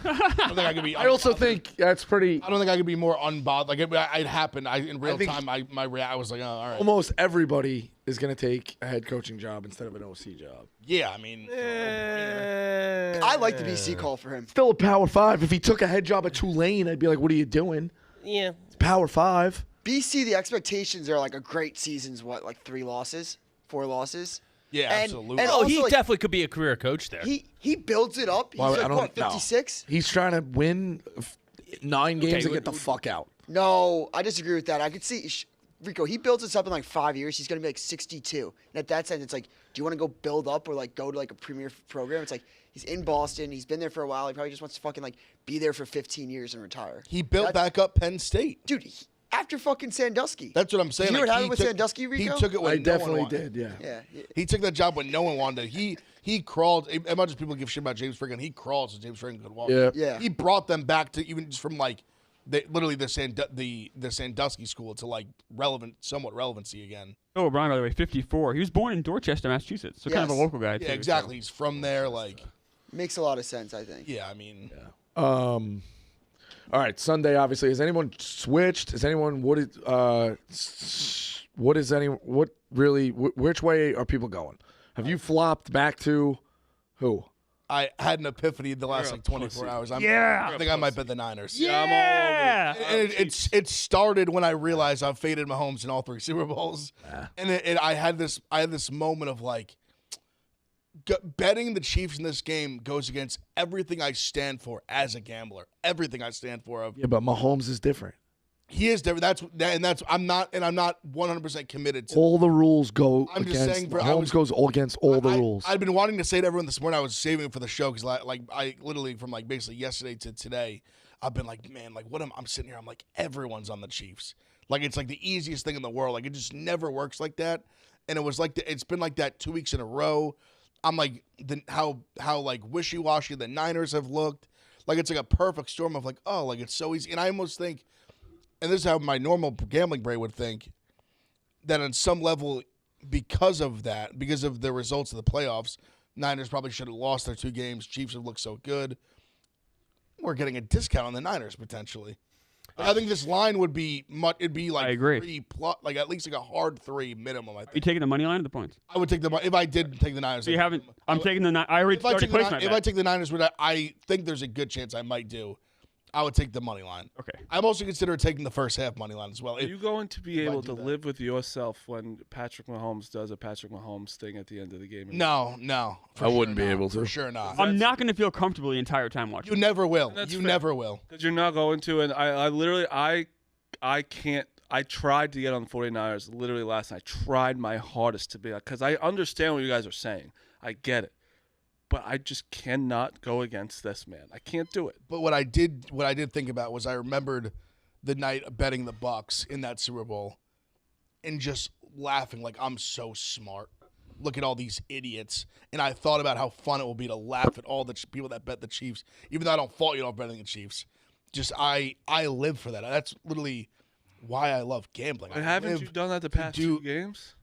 I don't think I could be. I also think that's pretty. I don't think I could be more unbothered. Like it happened. In real think- time, I was like, oh, all right. Almost everybody is going to take a head coaching job instead of an OC job. Yeah, I mean, I like the BC call for him. Still a Power 5. If he took a head job at Tulane, I'd be like, what are you doing? Yeah. It's Power 5. BC, the expectations are like a great season's what, like 3 losses, 4 losses. yeah, And- absolutely. and Oh, he also, like, definitely could be a career coach there. He builds it up. He's Well, I like don't what, know. 56? He's trying to win 9 games Okay, and get the fuck out. No, I disagree with that. I could see Rico. He builds this up in like 5 years. He's gonna be like 62. And at that sense, it's like, do you want to go build up or like go to like a premier program? It's like he's in Boston. He's been there for a while. He probably just wants to fucking like be there for 15 years and retire. he built That's- back up Penn State. Dude, after fucking Sandusky. That's what I'm saying. Did you like, hear what he happened with took- Sandusky, Rico? He took it when I no one definitely wanted. did, yeah. Yeah. He took that job when no one wanted. He crawled. As much as people give shit about James Franklin, he crawled so James Franklin could walk. Yeah. Yeah. He brought them back to even just from like literally the Sandusky school to like somewhat relevancy again. Oh, O'Brien, by the way, 54. He was born in Dorchester, Massachusetts, so kind of a Yes. local guy, Yeah, too. so- exactly. He's from there. Like, Makes a lot of sense, I think. yeah, I mean, All right, Sunday, obviously. Has anyone switched? Has anyone, which way are people going? Have you flopped back to who? I had an epiphany the last You're a like 24 pussy. hours. Yeah. I think I might bet the Niners. Yeah. And it started when I realized I faded Mahomes in all 3 Super Bowls, and I had this moment of like, betting the Chiefs in this game goes against everything I stand for as a gambler. Everything I stand for. Yeah, but Mahomes is different. He is different. I'm not 100% committed to. All the rules go I'm just against. saying, bro, Mahomes goes against all the rules. I've been wanting to say to everyone this morning. I was saving it for the show because I literally from like basically yesterday to today, I've been like, man, like I'm sitting here. I'm like, everyone's on the Chiefs. Like it's like the easiest thing in the world. Like it just never works like that. And it was like it's been like that 2 weeks in a row. I'm like how like wishy-washy the Niners have looked. like it's like a perfect storm of like, oh, like it's so easy. And I almost think, and this is how my normal gambling brain would think, that on some level, because of the results of the playoffs, Niners probably should have lost their 2 games. Chiefs have looked so good. We're getting a discount on the Niners potentially. I think this line would be it'd be like I agree. 3+, like at least like a hard 3 minimum. I Are you think taking the money line or the points? I would take the if I did take the Niners. So you haven't. I'm taking the. I already If I started take the, placing my if bet. I take the Niners, which I think there's a good chance I might do, I would take the money line. Okay. I'm also considering taking the first half money line as well. Are you going to be if I able do to that. live with yourself when Patrick Mahomes does a Patrick Mahomes thing at the end of the game? No. I wouldn't be not. able to. For sure not. I'm not going to feel comfortable the entire time watching. You never will. That's You fair. never will. Because you're not going to, and I literally, I can't. I tried to get on the 49ers literally last night. I tried my hardest to be like, because I understand what you guys are saying. I get it. But I just cannot go against this man. I can't do it. But what I did think about was I remembered the night of betting the Bucks in that Super Bowl and just laughing like I'm so smart. Look at all these idiots. And I thought about how fun it will be to laugh at all the people that bet the Chiefs, even though I don't fault you on betting the Chiefs. Just I live for that. That's literally why I love gambling. But I haven't live you done that the to past do- 2 games?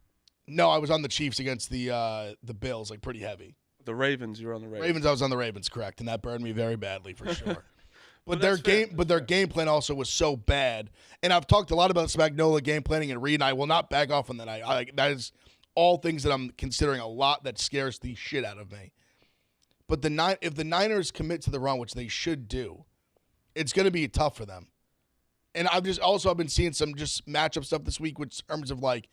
No, I was on the Chiefs against the Bills, like pretty heavy. The Ravens, you were on the Ravens. Ravens, I was on the Ravens, correct, and that burned me very badly for sure. But that's fair. their game plan also was so bad. And I've talked a lot about Spagnuolo game planning, and Reed and I will not back off on that. That is all things that I'm considering a lot that scares the shit out of me. But if the Niners commit to the run, which they should do, it's going to be tough for them. And I've been seeing some just matchup stuff this week, with terms of like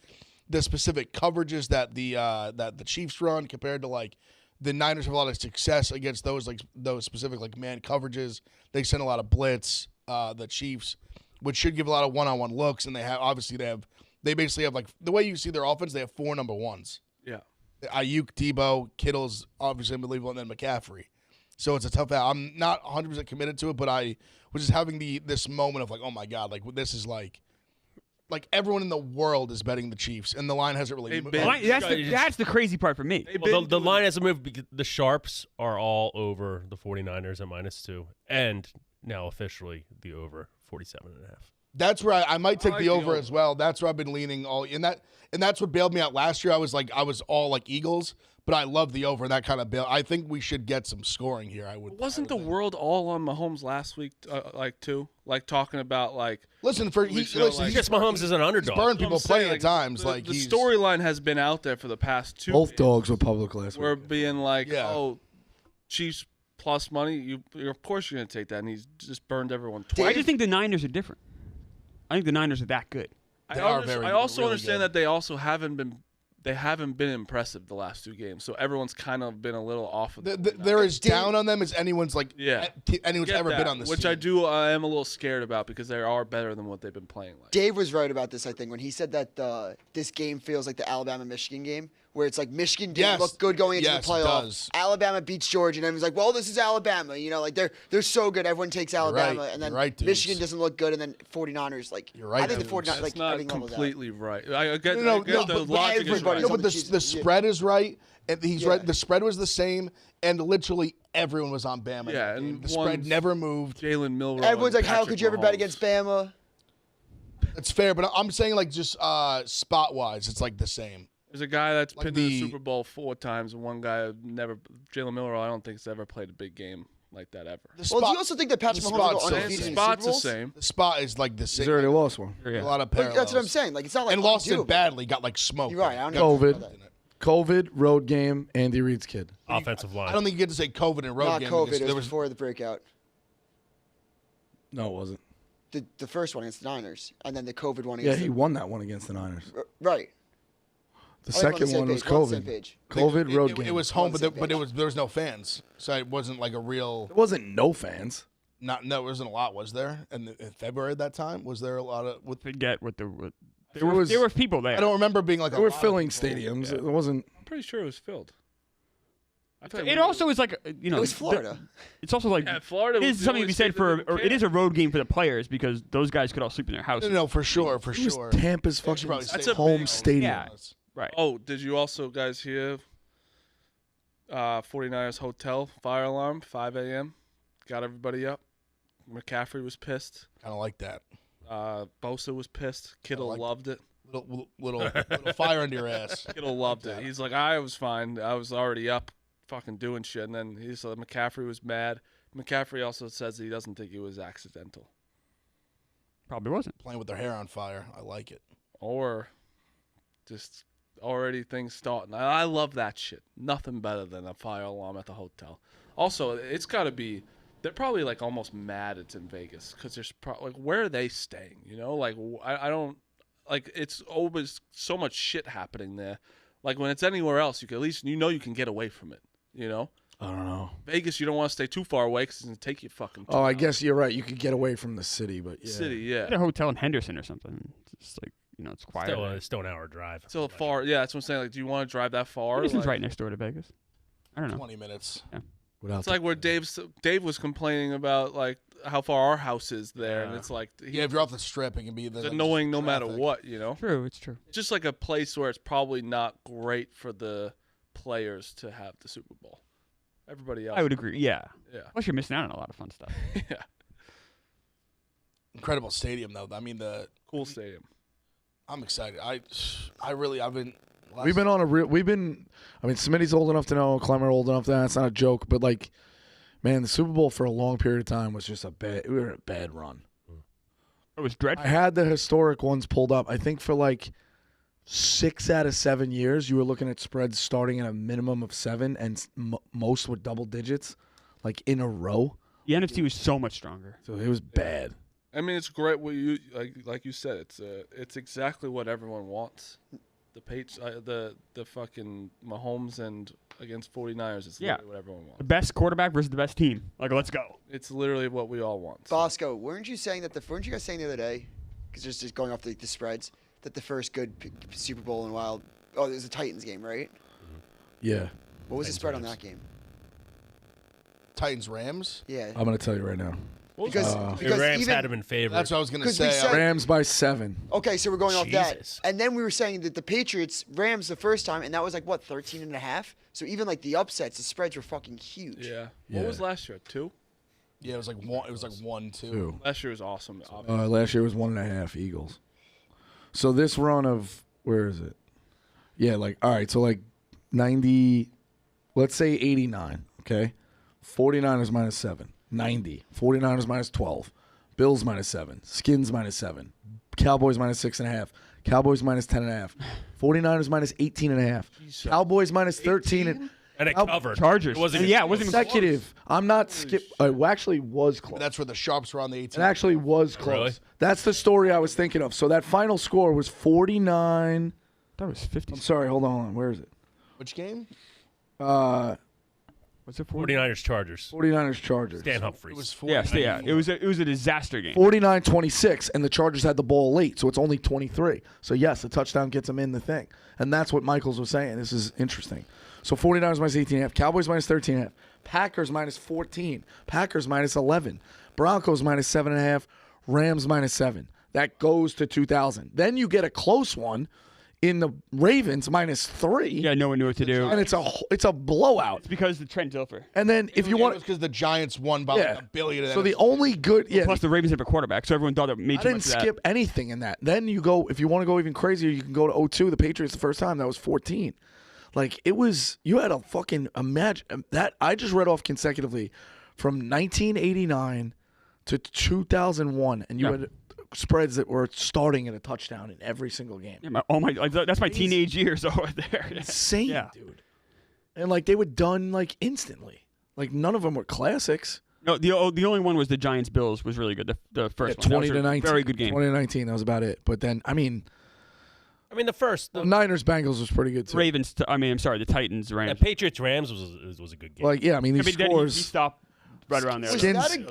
the specific coverages that the Chiefs run compared to like the Niners have a lot of success against those specific like man coverages. They send a lot of blitz. The Chiefs, which should give a lot of one-on-one looks, and they basically have like the way you see their offense. They have 4 number ones. Yeah. Ayuk, Debo, Kittle's obviously unbelievable, and then McCaffrey. So it's a tough out. I'm not 100% committed to it, but I was just having this moment of like, oh my god, like this is like everyone in the world is betting the Chiefs, and the line hasn't really Hey, moved. Ben, That's the crazy part for me. Hey, Well, Ben, the line hasn't moved because the Sharps are all over the 49ers at -2, and now officially the over 47.5. That's where I might take like the the over over. as well. That's where I've been leaning all, and that's what bailed me out last year. I was all like Eagles, but I love the over, and that kind of bail. I think we should get some scoring here. Wasn't the world all on Mahomes last week, too? Like, talking about, like... Listen, weeks ago, like- Because Mahomes is an underdog. burned That's what people I'm saying, plenty of times. The, Like the he's storyline has been out there for the past 2 Both weeks. dogs were public last We're week. being like, Yeah. oh, Chiefs plus money. You're of course you're going to take that, and he's just burned everyone twice. I just think the Niners are different. I think the Niners are that good. They are I also really understand good. that they also haven't been impressive the last 2 games, so everyone's kind of been a little off of they're as down on them as anyone's anyone's Get ever that, been on this which team. I am a little scared about because they are better than what they've been playing like. Dave was right about this, I think, when he said that this game feels like the Alabama-Michigan game, where it's like Michigan didn't Yes. look good going into Yes, the it playoff. does. Alabama beats Georgia, and everyone's like, well, this is Alabama. You know, like they're so good. Everyone takes Alabama. right. And then You're right, dudes. Michigan doesn't look good, and then 49ers, like, You're right, I think the dudes. 49ers, That's like, not everything levels out. completely right. I get, No, I get the but logic is everybody's right. No, but the Chiefs. the spread is right, and he's Yeah. right. The spread was the same, and literally everyone was on Bama. in Yeah, that and game. The spread one's- never moved. Jalen Milroe. Everyone's and like, how Patrick could you ever bet Mahomes. against Bama? It's fair, but I'm saying like just spot wise, it's like the same. There's a guy that's Like been to the the- Super Bowl 4 times, and one guy never. Jalen Milroe, I don't think has ever played a big game like that ever. The Well, do spot, you also think that Patrick the Mahomes will spot's go so undefeated same. in the Spot's Super the Bowls? same. the spot is like the same. He's already lost one. A lot of But parallels. that's what I'm saying. Like, it's not like And lost undoable. it badly. Got like smoked. You're right. I don't Got- know. COVID. COVID, road game, Andy Reid's kid. Offensive line. I don't think you get to say COVID and road Not game. COVID. because It there was before the breakout. No, it wasn't. The first one against the Niners, and then the COVID one Yeah, against he won that one against the Niners. Right. The I think we're on the second same one was page, we're on the same COVID. page. COVID road it, game. it was home, On the but same page. there was no fans, so it wasn't like a real. There wasn't no fans. No, there wasn't a lot, was there? And in February at that time, was there a lot of? Forget what there It was- were people there. I don't remember being like. They a were lot of filling people. stadiums. Yeah. It wasn't. I'm pretty sure it was filled. I thought It also is like It was Florida. It's also like Yeah, Florida it was is the something to only be state said that for, didn't or it care. is a road game for the players because those guys could all sleep in their houses. No, for sure, for It was sure. Tampa's They should fucking probably That's stay a home big- stadium. Yeah. Right. Oh, did you also guys hear 49ers hotel fire alarm, 5 a.m.? got everybody up. McCaffrey was pissed. Kind of like that. Bosa was pissed. Kittle like loved it. Little fire under your ass. Kittle loved it. He's like, I was fine. I was already up fucking doing shit. And then he said McCaffrey was mad. McCaffrey also says that he doesn't think it was accidental. Probably wasn't. Playing with their hair on fire. I like it. Or just already things starting. I love that shit. Nothing better than a fire alarm at the hotel. Also, it's got to be, they're probably like almost mad it's in Vegas because there's like, where are they staying? You know, like I don't, like it's always so much shit happening there. Like when it's anywhere else, you can at least, you know, you can get away from it, you know? I don't know. Vegas, you don't want to stay too far away because it's going to take you fucking 2 Oh, I hours. guess you're right. You could get away from the city, but yeah. City, yeah. Get a hotel in Henderson or something. It's like, you know, it's quiet. Still an hour drive. Still far, yeah, that's what I'm saying. Like, do you want to drive that far? Henderson's Like, right next door to Vegas. I don't know. 20 minutes. Without it's like where Dave was complaining about, like, how far our house is there. And it's like, Yeah, if you're off the strip, it can be it's annoying no matter traffic. what, you know? True, it's true. It's just like a place where it's probably not great for the players to have the Super Bowl. Everybody else. I would agree. Yeah. Yeah. Plus, you're missing out on a lot of fun stuff. Yeah. Incredible stadium, though. I mean, Cool stadium. I'm excited. I've been. We've been on a real. I mean, Smitty's old enough to know. Clemmer old enough to know. It's not a joke, but like, man, the Super Bowl for a long period of time was just we were in a bad run. It was dreadful. I had the historic ones pulled up. I think for like 6 out of 7 years, you were looking at spreads starting at a minimum of 7, and most with double digits, like in a row. The NFC was so much stronger. So it was bad. I mean, it's great. What you like you said, it's exactly what everyone wants. The fucking Mahomes and against 49ers is literally what everyone The wants. best quarterback versus the best team. Like, let's go. It's literally what we all want. Bosco, weren't you guys saying the other day, because just going off the spreads, that the first good Super Bowl in a while, it was a Titans game, right? Yeah. What was the spread on that game? Titans Rams. Yeah. I'm gonna tell you right now. Because The Rams even, had him in favor. That's what I was gonna 'Cause we say. said- Rams by 7. Okay, so we're going off that. Jesus. And then we were saying that the Patriots, Rams the first time, and that was like, what, 13.5? So even like the upsets, the spreads were fucking huge. Yeah. Yeah. What was last year? 2? Yeah, it was like one. It was like 1-2. 2. Last year was awesome. Obviously. Last year was 1.5 Eagles. So this run of where is it? Yeah, like all right. So like 90. Let's say 89. Okay. 49ers minus 7. 90. 49ers minus 12. Bills minus 7. Skins minus 7. Cowboys minus 6.5. Cowboys minus 10.5. 49ers minus 18.5. Cowboys minus 13. and it covered. Chargers. It wasn't Yeah, it wasn't even Consecutive. I'm not skip. It actually was close. That's where the sharps were on the 18. It actually was close. Really? That's the story I was thinking of. So that final score was 49. That was 50. I'm sorry. Hold on. Where is it? Which game? Was it 40? 49ers Chargers. 49ers Chargers. Dan Humphries. It was 40. Yeah. It was a disaster game. 49-26, and the Chargers had the ball late, so it's only 23. So, yes, the touchdown gets them in the thing. And that's what Michaels was saying. This is interesting. So, 49ers minus 18.5, Cowboys minus 13.5, Packers minus 14, Packers minus 11, Broncos minus 7.5, Rams minus 7. That goes to 2,000. Then you get a close one in the Ravens minus 3. Yeah, no one knew what to do. And it's a blowout. It's because of Trent Dilfer. And then if you It want was because the Giants won by like $1 billion. So the only good Plus, the Ravens have a quarterback, so everyone thought that made I too didn't much of that. skip anything in that. Then you go, if you want to go even crazier, you can go to 0-2, the Patriots the first time. That was 14. Like, it was, you had a fucking, imagine, that, I just read off consecutively from 1989 to 2001, and you had spreads that were starting at a touchdown in every single game. Yeah, that's my teenage years over there. Insane, Yeah. dude. And, like, they were done, like, instantly. Like, none of them were classics. No, the only one was the Giants Bills was really good. The first one, 20 That to was a 19. very good game. 20-19, that was about it. But then, I mean, the first. The Niners-Bengals was pretty good, too. Ravens. The Titans. Rams. Patriots Rams was a good game. Like, yeah, I mean, these Then he scores. stopped right around there.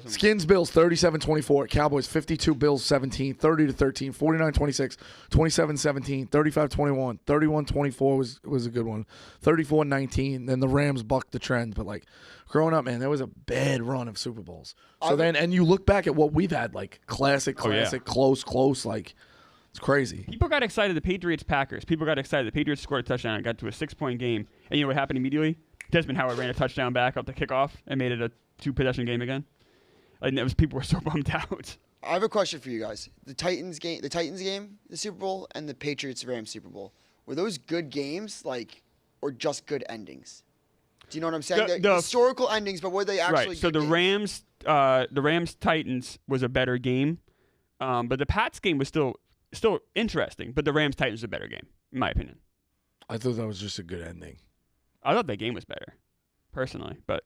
Skins Bills 37-24, Cowboys 52, Bills 17, 30-13, 49-26, 27-17, 35-21, 31-24 was a good one. 34-19, then the Rams bucked the trend, but like growing up, man, that was a bad run of Super Bowls. So then and you look back at what we've had, like classic, close, like it's crazy. People got excited. The Patriots-Packers. People got excited. The Patriots scored a touchdown and got to a 6-point game. And you know what happened immediately? Desmond Howard ran a touchdown back up the kickoff and made it a 2-possession game again. And people were so bummed out. I have a question for you guys. The Titans game, the Super Bowl, and the Patriots-Rams Super Bowl. Were those good games, or just good endings? Do you know what I'm saying? The historical endings, but were they actually right? So good games? the Rams Titans was a better game, but the Pats game was still interesting. But the Rams Titans was a better game, in my opinion. I thought that was just a good ending. I thought that game was better, personally. But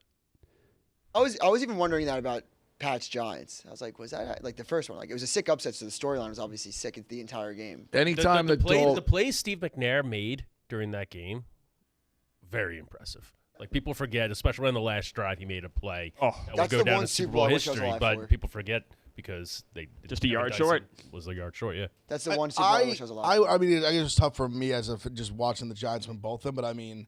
I was even wondering that about Pats Giants. I was like, was that like the first one? Like it was a sick upset, so the storyline was obviously sick the entire game. Anytime the plays Steve McNair made during that game, very impressive. Like people forget, especially on the last drive, he made a play that will That's go the down one in Super Super Bowl Bowl I wish I was history. alive But for. people forget because they Just a yard short. Was a yard short, yeah. That's the one Super Bowl I wish I was alive. I mean, I guess it's tough for me as just watching the Giants win both of them, but I mean,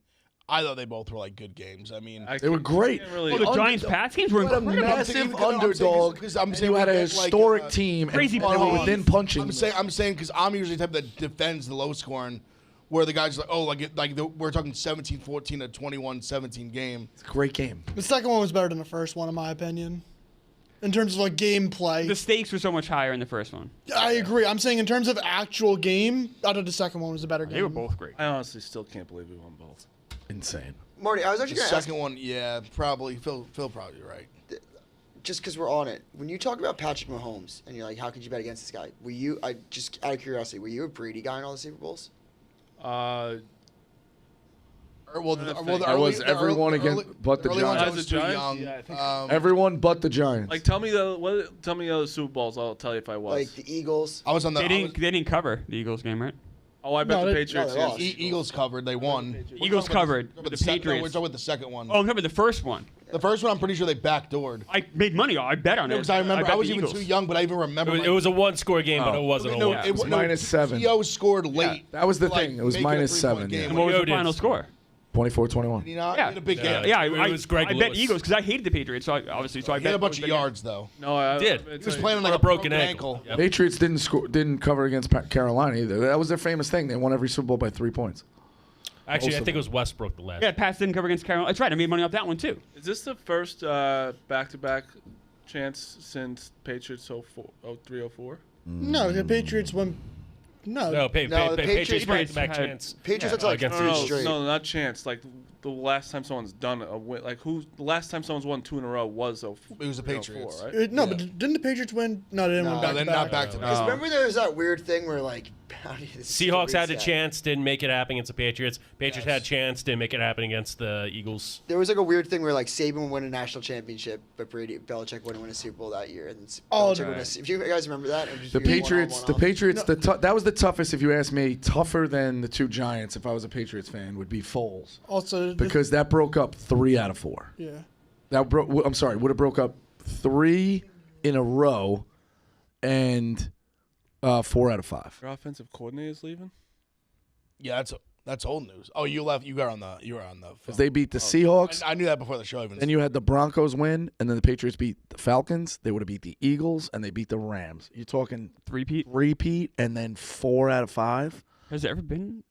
I thought they both were like good games. I mean, They were great. well, the Giants Pats games were You had a incredible. massive underdog, and you had a historic team, Crazy and they were plays. within punching. I'm saying because I'm usually the type that defends the low scoring, where the guys are like, we're talking 17-14 to 21-17 game. It's a great game. The second one was better than the first one, in my opinion. In terms of like gameplay, The stakes were so much higher in the first one. I agree. I'm saying in terms of actual game, I thought the second one was a better game. They were both great. I honestly still can't believe we won both. Insane. Marty, I was The actually going to ask, second one, yeah, probably Phil probably right. just because we're on it, when you talk about Patrick Mahomes and you're like, how could you bet against this guy? Were you, just out of curiosity, were you a Brady guy in all the Super Bowls? Everyone but the early ones I Giants. was The too Giants? young. Yeah, I think Everyone but the Giants. Like, tell me the other Super Bowls. I'll tell you if I was. Like the Eagles. I was on the They didn't cover the Eagles game, right? Oh, I bet No, the they- Patriots. no, they yes. lost. Eagles covered. They won. Eagles covered. But The we're Patriots. talking about the second one. Oh, I'm talking about the first one. The first one, I'm pretty sure they backdoored. I made money. I bet on it. Because I remember bet I was the even Eagles. too young, but I even remember. It was a one-score game, but Oh. it wasn't a no, one. it was -7. Theo scored late. That was the like, thing. It was making a -7. three-point Yeah. game. And what was Yo the did final score. score? 24-21. Did he not? Yeah. He had a big Yeah. game. Yeah, It was Greg I bet Lewis. Eagles because I hated the Patriots. So I He bet had a bunch of those- yards though. No, I Did. He was playing on like On a broken ankle. Yep. Patriots didn't cover against Carolina either. That was their famous thing. They won every Super Bowl by 3 points. Actually, Most I of think it was Westbrook the last. Yeah, Pats didn't cover against Carolina. That's right. I made money off that one too. Is this the first back-to-back chance since Patriots 03-04? No, the Patriots won. No, No, No, the Patriots Patriots back had- chance. Patriots had to like against three the No, Eagles. straight. no, not chance. Like the last time someone's done a win. Like the last time someone's won 2 in a row was It was the 03-04, Patriots. right? No, but didn't the Patriots win? No, they didn't No, win back then to not back. back to Because back. remember there was that weird thing where like Seahawks had a chance, didn't make it happen against the Patriots. Patriots had a chance, didn't make it happen against the Eagles. There was like a weird thing where like Saban would win a national championship, but Belichick wouldn't win a Super Bowl that year. And then Oh, Belichick would right. if you guys remember that, The Patriots, that was the toughest, if you ask me, tougher than the 2 Giants, if I was a Patriots fan, would be Foles. Also, Because that broke up 3 out of 4. yeah, Would have broke up 3 in a row and 4 out of 5. Your offensive coordinator's leaving. Yeah, that's old news. Oh, you left. You were on the. Because they beat the Seahawks, I knew that before the show even. then you had the Broncos win, and then the Patriots beat the Falcons. They would have beat the Eagles, and they beat the Rams. You're talking Three-peat. repeat, and then 4 out of 5. Has there ever been?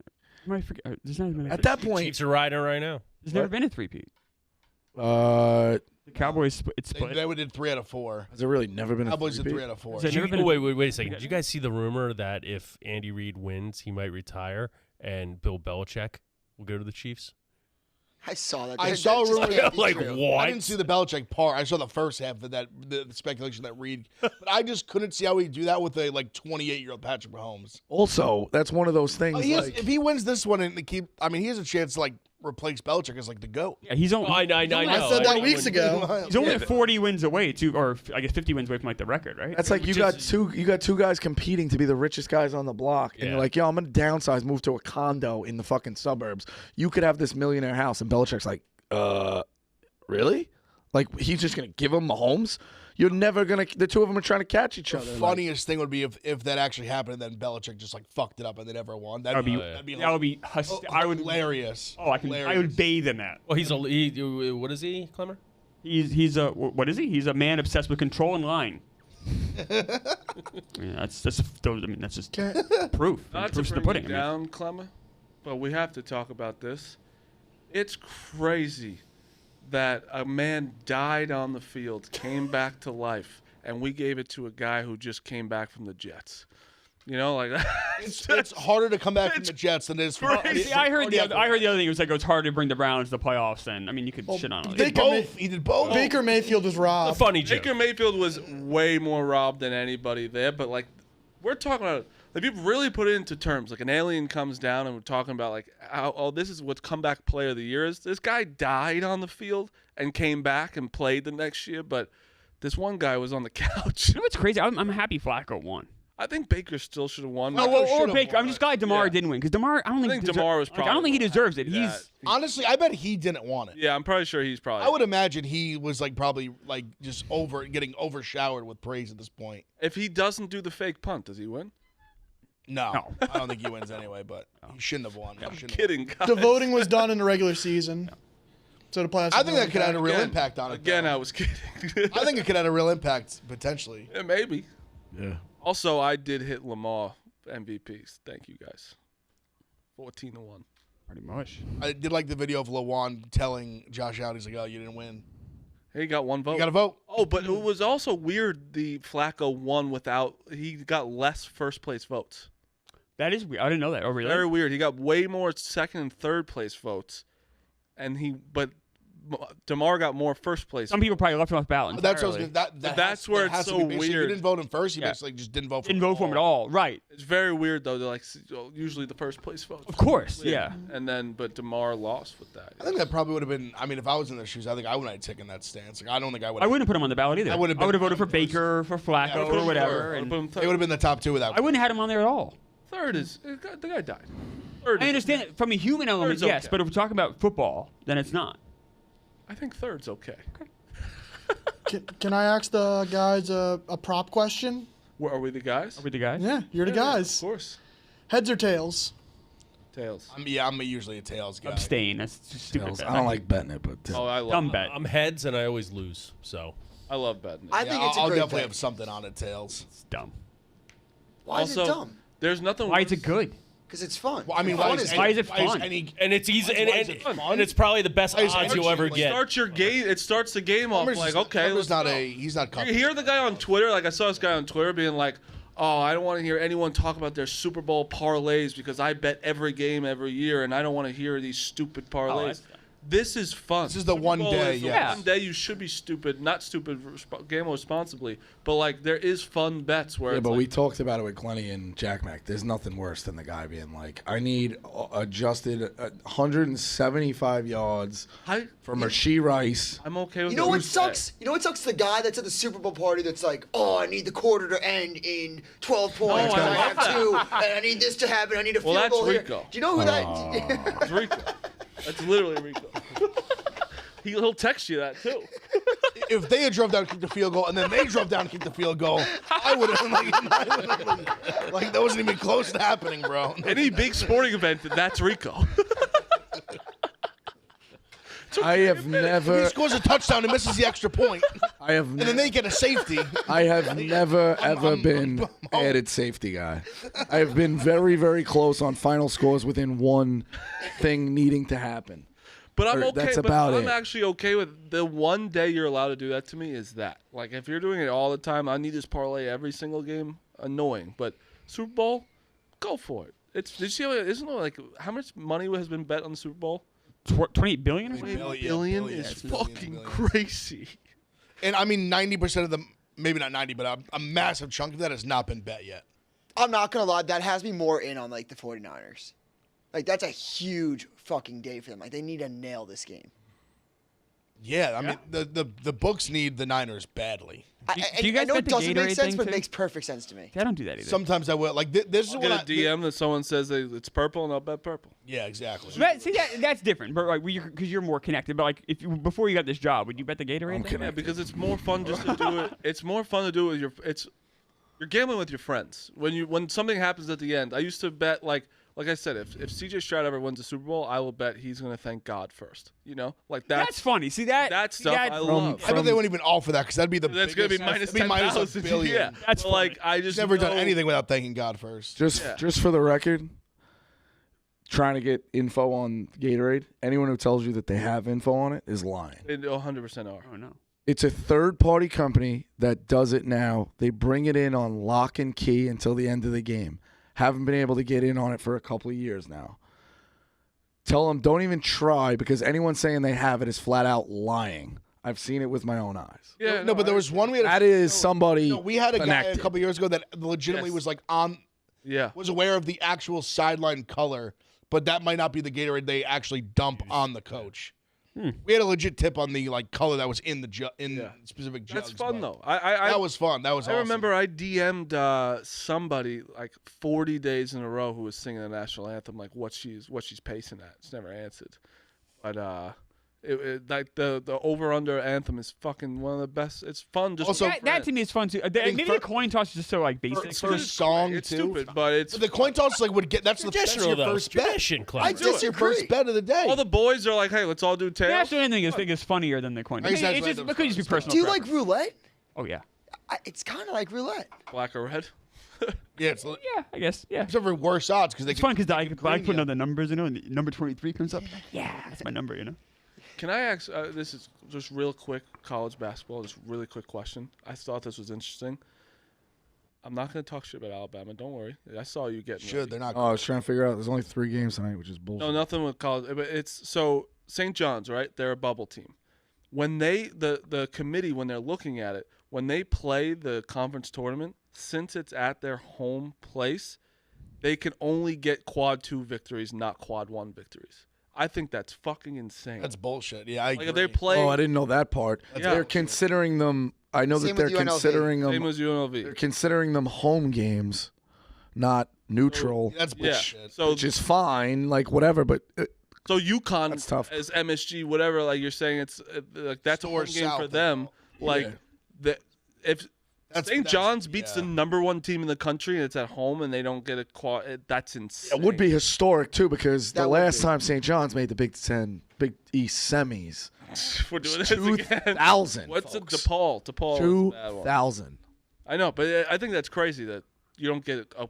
I might forget. There's not even. At that point, Chiefs are riding right now. There's never been a three-peat. has The Cowboys split. They did 3 out of 4. there really never been a Cowboys did three-peat? 3 out of 4. Is it- Did never you, been a- wait a second. Did you guys see the rumor that if Andy Reid wins, he might retire and Bill Belichick will go to the Chiefs? I saw that. I That saw a just rumor can't be like, true. what? I didn't see the Belichick part. I saw the first half of that, the speculation that Reed. But I just couldn't see how he'd do that with a 28-year-old Patrick Mahomes. Also, that's one of those things. If he wins this one and he has a chance to replace Belichick as the GOAT. Yeah, he's only. I know. I said that weeks ago. He's only 40 wins away, or I guess 50 wins away from the record, right? That's like you got two guys competing to be the richest guys on the block, and Yeah. you're like, yo, I'm gonna downsize, move to a condo in the fucking suburbs. You could have this millionaire house, and Belichick's like, really? Like he's just gonna give him Mahomes? You're never gonna. The two of them are trying to catch each The other. funniest thing would be if that actually happened and then Belichick just fucked it up and they never won. That'd be That would be. I would. hilarious. Oh, I would bathe in that. Well, what is he, Clemmer? He's a what is he? He's a man obsessed with control and lying. That's just proof. Not to Proof's in the bring pudding. you I mean, down, Clemmer, but we have to talk about this. It's crazy that a man died on the field, came back to life, and we gave it to a guy who just came back from the Jets. You know, like It's harder to come back from the Jets than it is from. See, I heard the other thing. It was like it was hard to bring the Browns to the playoffs. And I mean, you could shit on it. He did both. Baker Mayfield was A robbed. funny joke. Baker Mayfield was way more robbed than anybody there, but like we're talking about, if you really put it into terms, like an alien comes down and we're talking about like how this is what comeback player of the year is. This guy died on the field and came back and played the next year, but this one guy was on the couch. You know what's crazy? I'm happy Flacco won. I think Baker still should have won. Or Baker. I'm just glad DeMar didn't win because DeMar. I don't think DeMar was probably. I don't think he deserves it. Yeah. He's Honestly, I bet he didn't want it. Yeah, I'm probably sure he's probably. I would imagine he was like probably like just getting overshowered with praise at this point. If he doesn't do the fake punt, does he win? No. I don't think he wins anyway, but he shouldn't have won. I'm kidding. Guys. The voting was done in the regular season. So the playoffs. I think that could have a real impact on it. Again, though. I was kidding. I think it could have a real impact potentially. Yeah, maybe. Yeah. Also, I did hit Lamar MVPs. Thank you guys. 14-1. pretty much. I did like the video of Lawan telling Josh Allen, he's like, "Oh, you didn't win. Hey, he got one vote. You got to vote." Oh, but it was also weird. The Flacco won without. He got less first place votes. That is weird. I didn't know that. Oh, really? Very weird. He got way more second and third place votes, but DeMar got more first place. Some people probably left him off ballot. That's what I was entirely. gonna, That's where it's so So you weird. didn't vote him first. You Yeah. basically just didn't vote for Didn't vote for him at all. Right. It's very weird though. They're like usually the first place votes. Of course. Yeah. And then, but DeMar lost with that. I think that probably would have been. I mean, if I was in their shoes, I think I wouldn't have taken that stance. Like, I don't think I would. I wouldn't put him on the ballot either. I I would've would have voted for been- Baker, for Flacco, Yeah, or whatever. And They would have been the top two without. I wouldn't have had him on there at all. Third is the guy died. Third I is- understand it from a human element, Third's yes, okay. but if we're talking about football, then it's not. I think third's okay. Can I ask the guys a prop question? Where are we the guys? Are we the guys? Yeah, you're the Of guys. course. Heads or tails? Tails. I'm usually a tails guy. Abstain. That's just stupid. Tails. bet. I don't like betting it, but Oh, I love. Dumb bet. I'm heads and I always lose. So I love betting. I Yeah, think it's a I'll great definitely bet. have something on it. Tails. It's dumb. Why is it Also, dumb? There's nothing. Why is worse- it good? Because it's fun. Well, I mean, Fun why is is why is it fun? and it's easy Why is it fun? and it's probably the best Why is odds you'll energy, ever like, get. Starts your game. It starts the game off like okay. Plummer's let's not go. he's not You comfortable. hear the guy on Twitter? Like I saw this guy on Twitter being like, "Oh, I don't want to hear anyone talk about their Super Bowl parlays because I bet every game every year, and I don't want to hear these stupid parlays." that's dumb. This is fun. This is the Super one Bowl day, is the yes. one day you should be stupid, not stupid, gamble responsibly. But like there is fun bets where yeah, it's but like, we talked about it with Glennie and Jack Mac. There's nothing worse than the guy being like, I need adjusted 175 yards I, from Rasheed Rice. I'm okay with You know it. what sucks? You know what sucks? The guy that's at the Super Bowl party that's like, oh, I need the quarter to end in 12 points. I and I love have two, and I need this to happen. I need a Well, field that's goal here. Rico. Do you know who that? It's Rico. That's literally Rico. He'll text you that too. If they had drove down and kicked the field goal, and then they drove down and kicked the field goal, I would have like that wasn't even close to happening, bro. Any big sporting event, that's Rico. I have If never, he scores a touchdown and misses the extra point, I have, and then they get a safety. I have never ever been added safety guy. I have been very, very close on final scores within one thing needing to happen. But I'm Or okay. that's but about I'm it. actually okay with the one day you're allowed to do that to me is that. Like if you're doing it all the time, I need this parlay every single game. Annoying, but Super Bowl, go for it. Did you see? Isn't it like how much money has been bet on the Super Bowl? 28 billion or something? Billion is billions, fucking billions. crazy. And I mean, 90% of them, maybe not 90, but a massive chunk of that has not been bet yet. I'm not going to lie. That has me more in on like the 49ers. Like that's a huge fucking day for them. Like they need to nail this game. Yeah, I mean, the books need the Niners badly. Do you guys I know bet it the doesn't make Gatorade sense, thing, but it too? makes perfect sense to me. I don't do that either. Sometimes I will. Like this is I'll what get a DM that someone says it's purple, and I'll bet purple. Yeah, exactly. That's different, but like because you're more connected. But like before you got this job, would you bet the Gatorade? thing? Yeah, because it's more fun just to do it. It's more fun to do it with you're gambling with your friends. When something happens at the end, I used to bet like I said, if CJ Stroud ever wins the Super Bowl, I will bet he's gonna thank God first. You know, like That's funny. See that? that stuff I From- love. I bet they wouldn't even offer that because that'd be the That's gonna be biggest- minus that'd be minus 10,000. $1 billion. Yeah, That's but, like I just Never done know- anything without thanking God first. Just for the record, trying to get info on Gatorade. Anyone who tells you that they have info on it is lying. They 100% are. Oh no. It's a third-party company that does it now. They bring it in on lock and key until the end of the game. Haven't been able to get in on it for a couple of years now. Tell them don't even try because anyone saying they have it is flat out lying. I've seen it with my own eyes. Yeah, No, but there was one we had. That is somebody. No, we had a guy connected. a couple years ago that legitimately Yes. was like Yeah. was aware of the actual sideline color, but that might not be the Gatorade they actually dump on the coach. We had a legit tip on the color that was in the specific jugs. That's fun, but though. I That was fun. That was I awesome. remember I DM'd somebody like 40 days in a row who was singing the national anthem, like what she's pacing at. It's never answered, but like the over under anthem is fucking one of the best. It's fun. Just Also, That to me is fun too. Maybe the coin toss is just so like basic. for a song it's too. stupid, but it's But the coin toss would get that's Traditional, your though. first bet. Tradition, Clever. That's your first bet of the day. all the boys are like, hey, let's all do tails. National anthem I think is funnier than the coin toss. Exactly. It's just because you be personal. Do you preference. like roulette? Oh yeah. It's kind of like roulette. Black or red. Yeah, it's Yeah, I guess. Yeah. except for worse odds because they It's fun because I green put you. other numbers, and number 23 comes up. Yeah, that's my number. Can I ask? This is just real quick college basketball. Just really quick question. I thought this was interesting. I'm not going to talk shit about Alabama. Don't worry. I saw you getting. Should ready. they're not. Oh, I was trying to figure out. There's only 3 games tonight, which is bullshit. No, nothing with college. But it's so St. John's, right? They're a bubble team. When the committee, when they're looking at it, when they play the conference tournament, since it's at their home place, they can only get quad 2 victories, not quad 1 victories. I think that's fucking insane. That's bullshit. Yeah, I like agree. if they play, Oh, I didn't know that part. Yeah. They're considering them. I know Same that with they're UNLV. considering same them. as UNLV. They're considering them home games, not neutral, That's Yeah. bullshit. So which is fine. Like whatever, but so UConn That's tough. as MSG, whatever. Like you're saying, it's like that's a North, home game south, for them. Like if St. John's beats the number 1 team in the country and it's at home and they don't get a quad, that's insane. it would be historic too because the That would last be. time St. John's made the Big East semis, We're doing this again. 2000. What's it? folks. DePaul. DePaul. is a bad one. 2000. I know, but I think that's crazy that you don't get a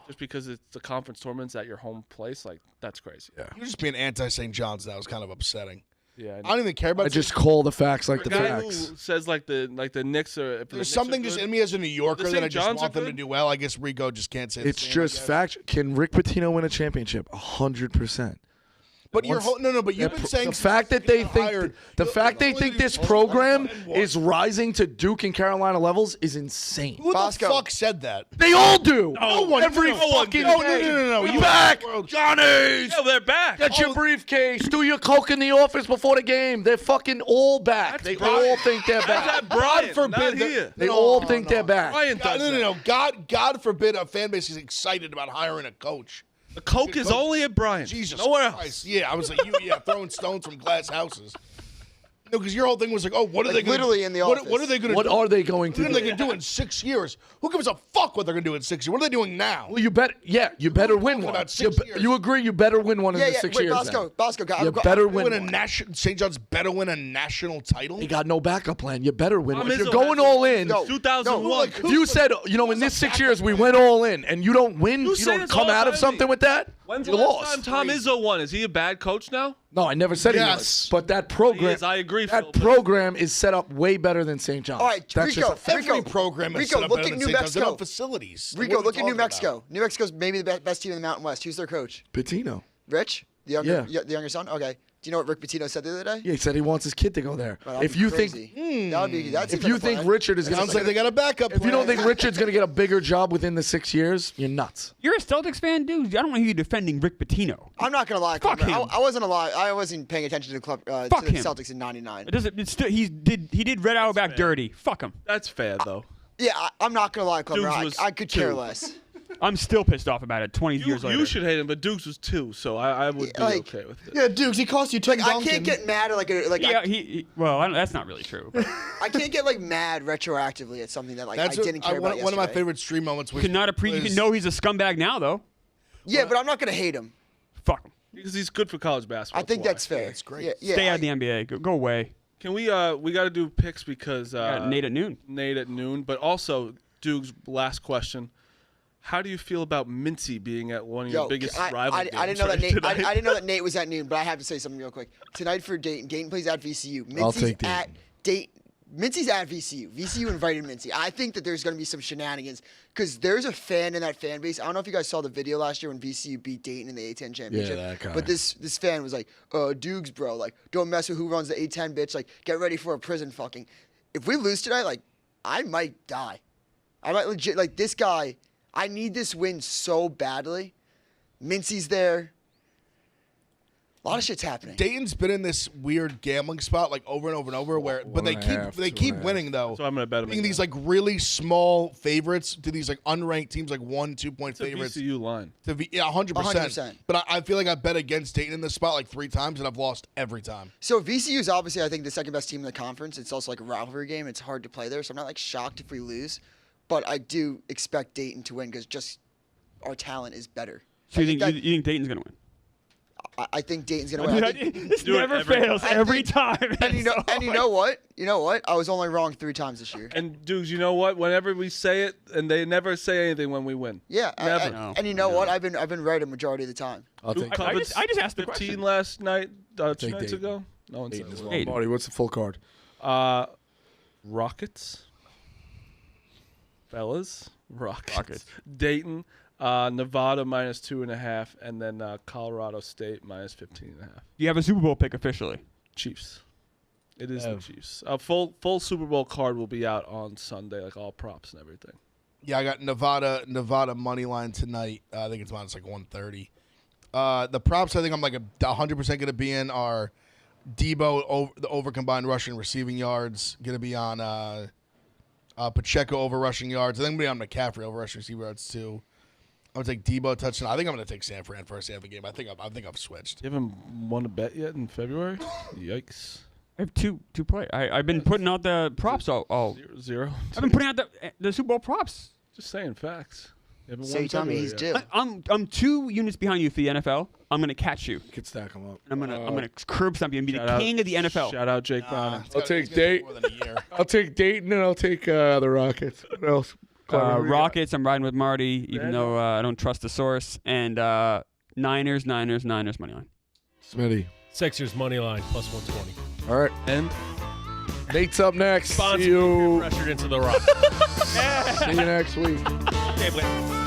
just because it's the conference tournaments at your home place. Like that's crazy. Yeah. You're just being anti-St. John's. That was kind of upsetting. Yeah. I don't even care about. I just call the facts like the guy facts. who says like the Knicks are. If the There's Knicks something are just good, in me as a New Yorker The that I St. just John's want are them to good? do well. I guess Rico just can't say. It's the same, I just guess. fact. Can Rick Pitino win a championship? 100%. But you're Once- no. But you've been saying The fact that they think hired, the fact they think this program is rising to Duke and Carolina levels is insane. Who the Bosco. fuck said that? They all do. No one. Every no one fucking did. No, day. no. We're You back, world- Johnny's. Yeah, they're back. Get your briefcase. Do your coke in the office before the game. They're fucking all back. They all think they're back. That's Brian, forbid not that- here. They all think they're back. Brian God, does no. that. God forbid a fan base is excited about hiring a coach. The coke is only at Brian. Jesus Nowhere Christ. else. Yeah, I was like, throwing stones from glass houses. No, because your whole thing was like, oh, what are they going to literally in the What office. are they going to What do? are they going to What are they do? going to do in 6 years? Who gives a fuck what they're going to do in 6 years? What are they doing now? Well, you better win talking one. about 6 years. You agree you better win one in the 6 Wait, years. Bosco, then. You better win one. St. John's better win a national title? They got no backup plan. You better win. Tom If you're Izzo going has it. all in, No. 2001. if you said, in this 6 years we went all in and you don't win, you say don't this come all out the of time, something with that, When's you the last lost. time Tom Izzo won? Is he a bad coach now? No, I never said he Yes. was. But that program, He is, I agree, that Phil, but- program is set up way better than St. John's. All right, That's Rico, just a fact. Every Rico, program is Rico, set up look better at than New St. John's. They don't have Mexico. facilities. Rico, What are look we at New talking Mexico. about? New Mexico's maybe the best team in the Mountain West. Who's their coach? Pitino. Rich, the younger son. Okay. Do you know what Rick Pitino said the other day? Yeah, he said he wants his kid to go there. Well, that'd If be you crazy. think, that would be. That if seems you like a think plan. Richard is going Sounds like they got a backup if you don't plan. think Richard's going to get a bigger job within the 6 years, you're nuts. You're a Celtics fan, dude. I don't want you defending Rick Pitino. I'm not gonna lie. Fuck Clemmer. him. I wasn't a lie. I wasn't paying attention to the club to Fuck the him. Celtics in '99. It doesn't. It's still, he did Red Auerbach dirty. Fuck him. That's fair though. Yeah, I'm not gonna lie, Clemmer. Dukes was I could care 2. less. I'm still pissed off about it. 20 years later. You should hate him, but Dukes was 2, so I would be Like- okay with it. Yeah, Dukes, he cost you Tim Like I Duncan. can't get mad at Yeah, well, that's not really true. But I can't get like mad retroactively at something that like That's I didn't care about one of my yesterday. favorite stream moments was you can know he's a scumbag now, though. Yeah, but I'm not gonna hate him. Fuck him. Because he's good for college basketball. I think why. that's fair. it's great. Yeah, Stay out I- of the NBA. Go away. Can we got to do picks because Got Nate at noon. Nate at noon, but also Duke's last question. How do you feel about Mincy being at one of your biggest rival I games? didn't know that Nate. I tonight? didn't know that Nate was at noon, but I have to say something real quick. Tonight for Dayton. Dayton plays at VCU. I'll Mincy's take Dayton. at Dayton. Mincy's at VCU. VCU invited Mincy. I think that there's going to be some shenanigans because there's a fan in that fan base. I don't know if you guys saw the video last year when VCU beat Dayton in the A10 championship. Yeah, that guy. But this fan was like, Dukes, bro. Like, don't mess with who runs the A10, bitch. Like, get ready for a prison fucking. If we lose tonight, like, I might die. I might legit, like, this guy, I need this win so badly. Mincy's there. A lot of shit's happening. Dayton's been in this weird gambling spot like over and over and over where but they keep winning though. So I'm gonna bet them. Being these like really small favorites to these like unranked teams, like 1-2 point it's a favorites. VCU line. To be 100%. 100%. But I feel like I bet against Dayton in this spot like 3 times and I've lost every time. So VCU is obviously, I think, the second best team in the conference. It's also like a rivalry game. It's hard to play there, so I'm not like shocked if we lose. But I do expect Dayton to win because just our talent is better. So you think Dayton's gonna win? I think Dayton's gonna win. I think- This never fails every time. and you know what? You know what? I was only wrong 3 times this year. And dudes, you know what? Whenever we say it, and they never say anything when we win. Yeah, Never. and you know what? I've been right a majority of the time. I'll Who take covered I just asked the 15 question. last night, 2 Take nights Dayton. ago. No one said Dayton as it. well. Dayton. Marty, what's the full card? Rockets. Fellas. Rockets. Rockets. Dayton. Nevada -2.5, and then Colorado State -15.5. You have a Super Bowl pick officially. Chiefs. It is the Chiefs. A full Super Bowl card will be out on Sunday, like all props and everything. Yeah, I got Nevada money line tonight. I think it's minus like 130. The props I think I'm like 100% going to be in are Debo the over combined rushing receiving yards. Going to be on Pacheco over rushing yards. I think I'm going to be on McCaffrey over rushing receiving yards too. I'm gonna take Debo touchdown. I think I'm gonna take San Fran first half of the game. I think I've switched. You haven't won a bet yet in February? Yikes. I have two players. I've been putting out the props all. 0. I've been putting out the Super Bowl props. Just saying facts. You haven't So won you tell me February he's yet. due. I'm 2 units behind you for the NFL. I'm gonna catch you. Could stack them up. I'm gonna curb stomp you and be the Shout out- king of the NFL. Shout out Jake Brown. It's I'll gonna- take it's gonna Dayton. more than a year. I'll take Dayton and I'll take the Rockets. What else? Clever, who you got? Rockets. I'm riding with Marty, even though I don't trust the source. And Niners money line. Smitty. Sixers money line +120. All right. And Nate's up next. Bonds See you. pressured into the rock. See you next week. Okay, wait.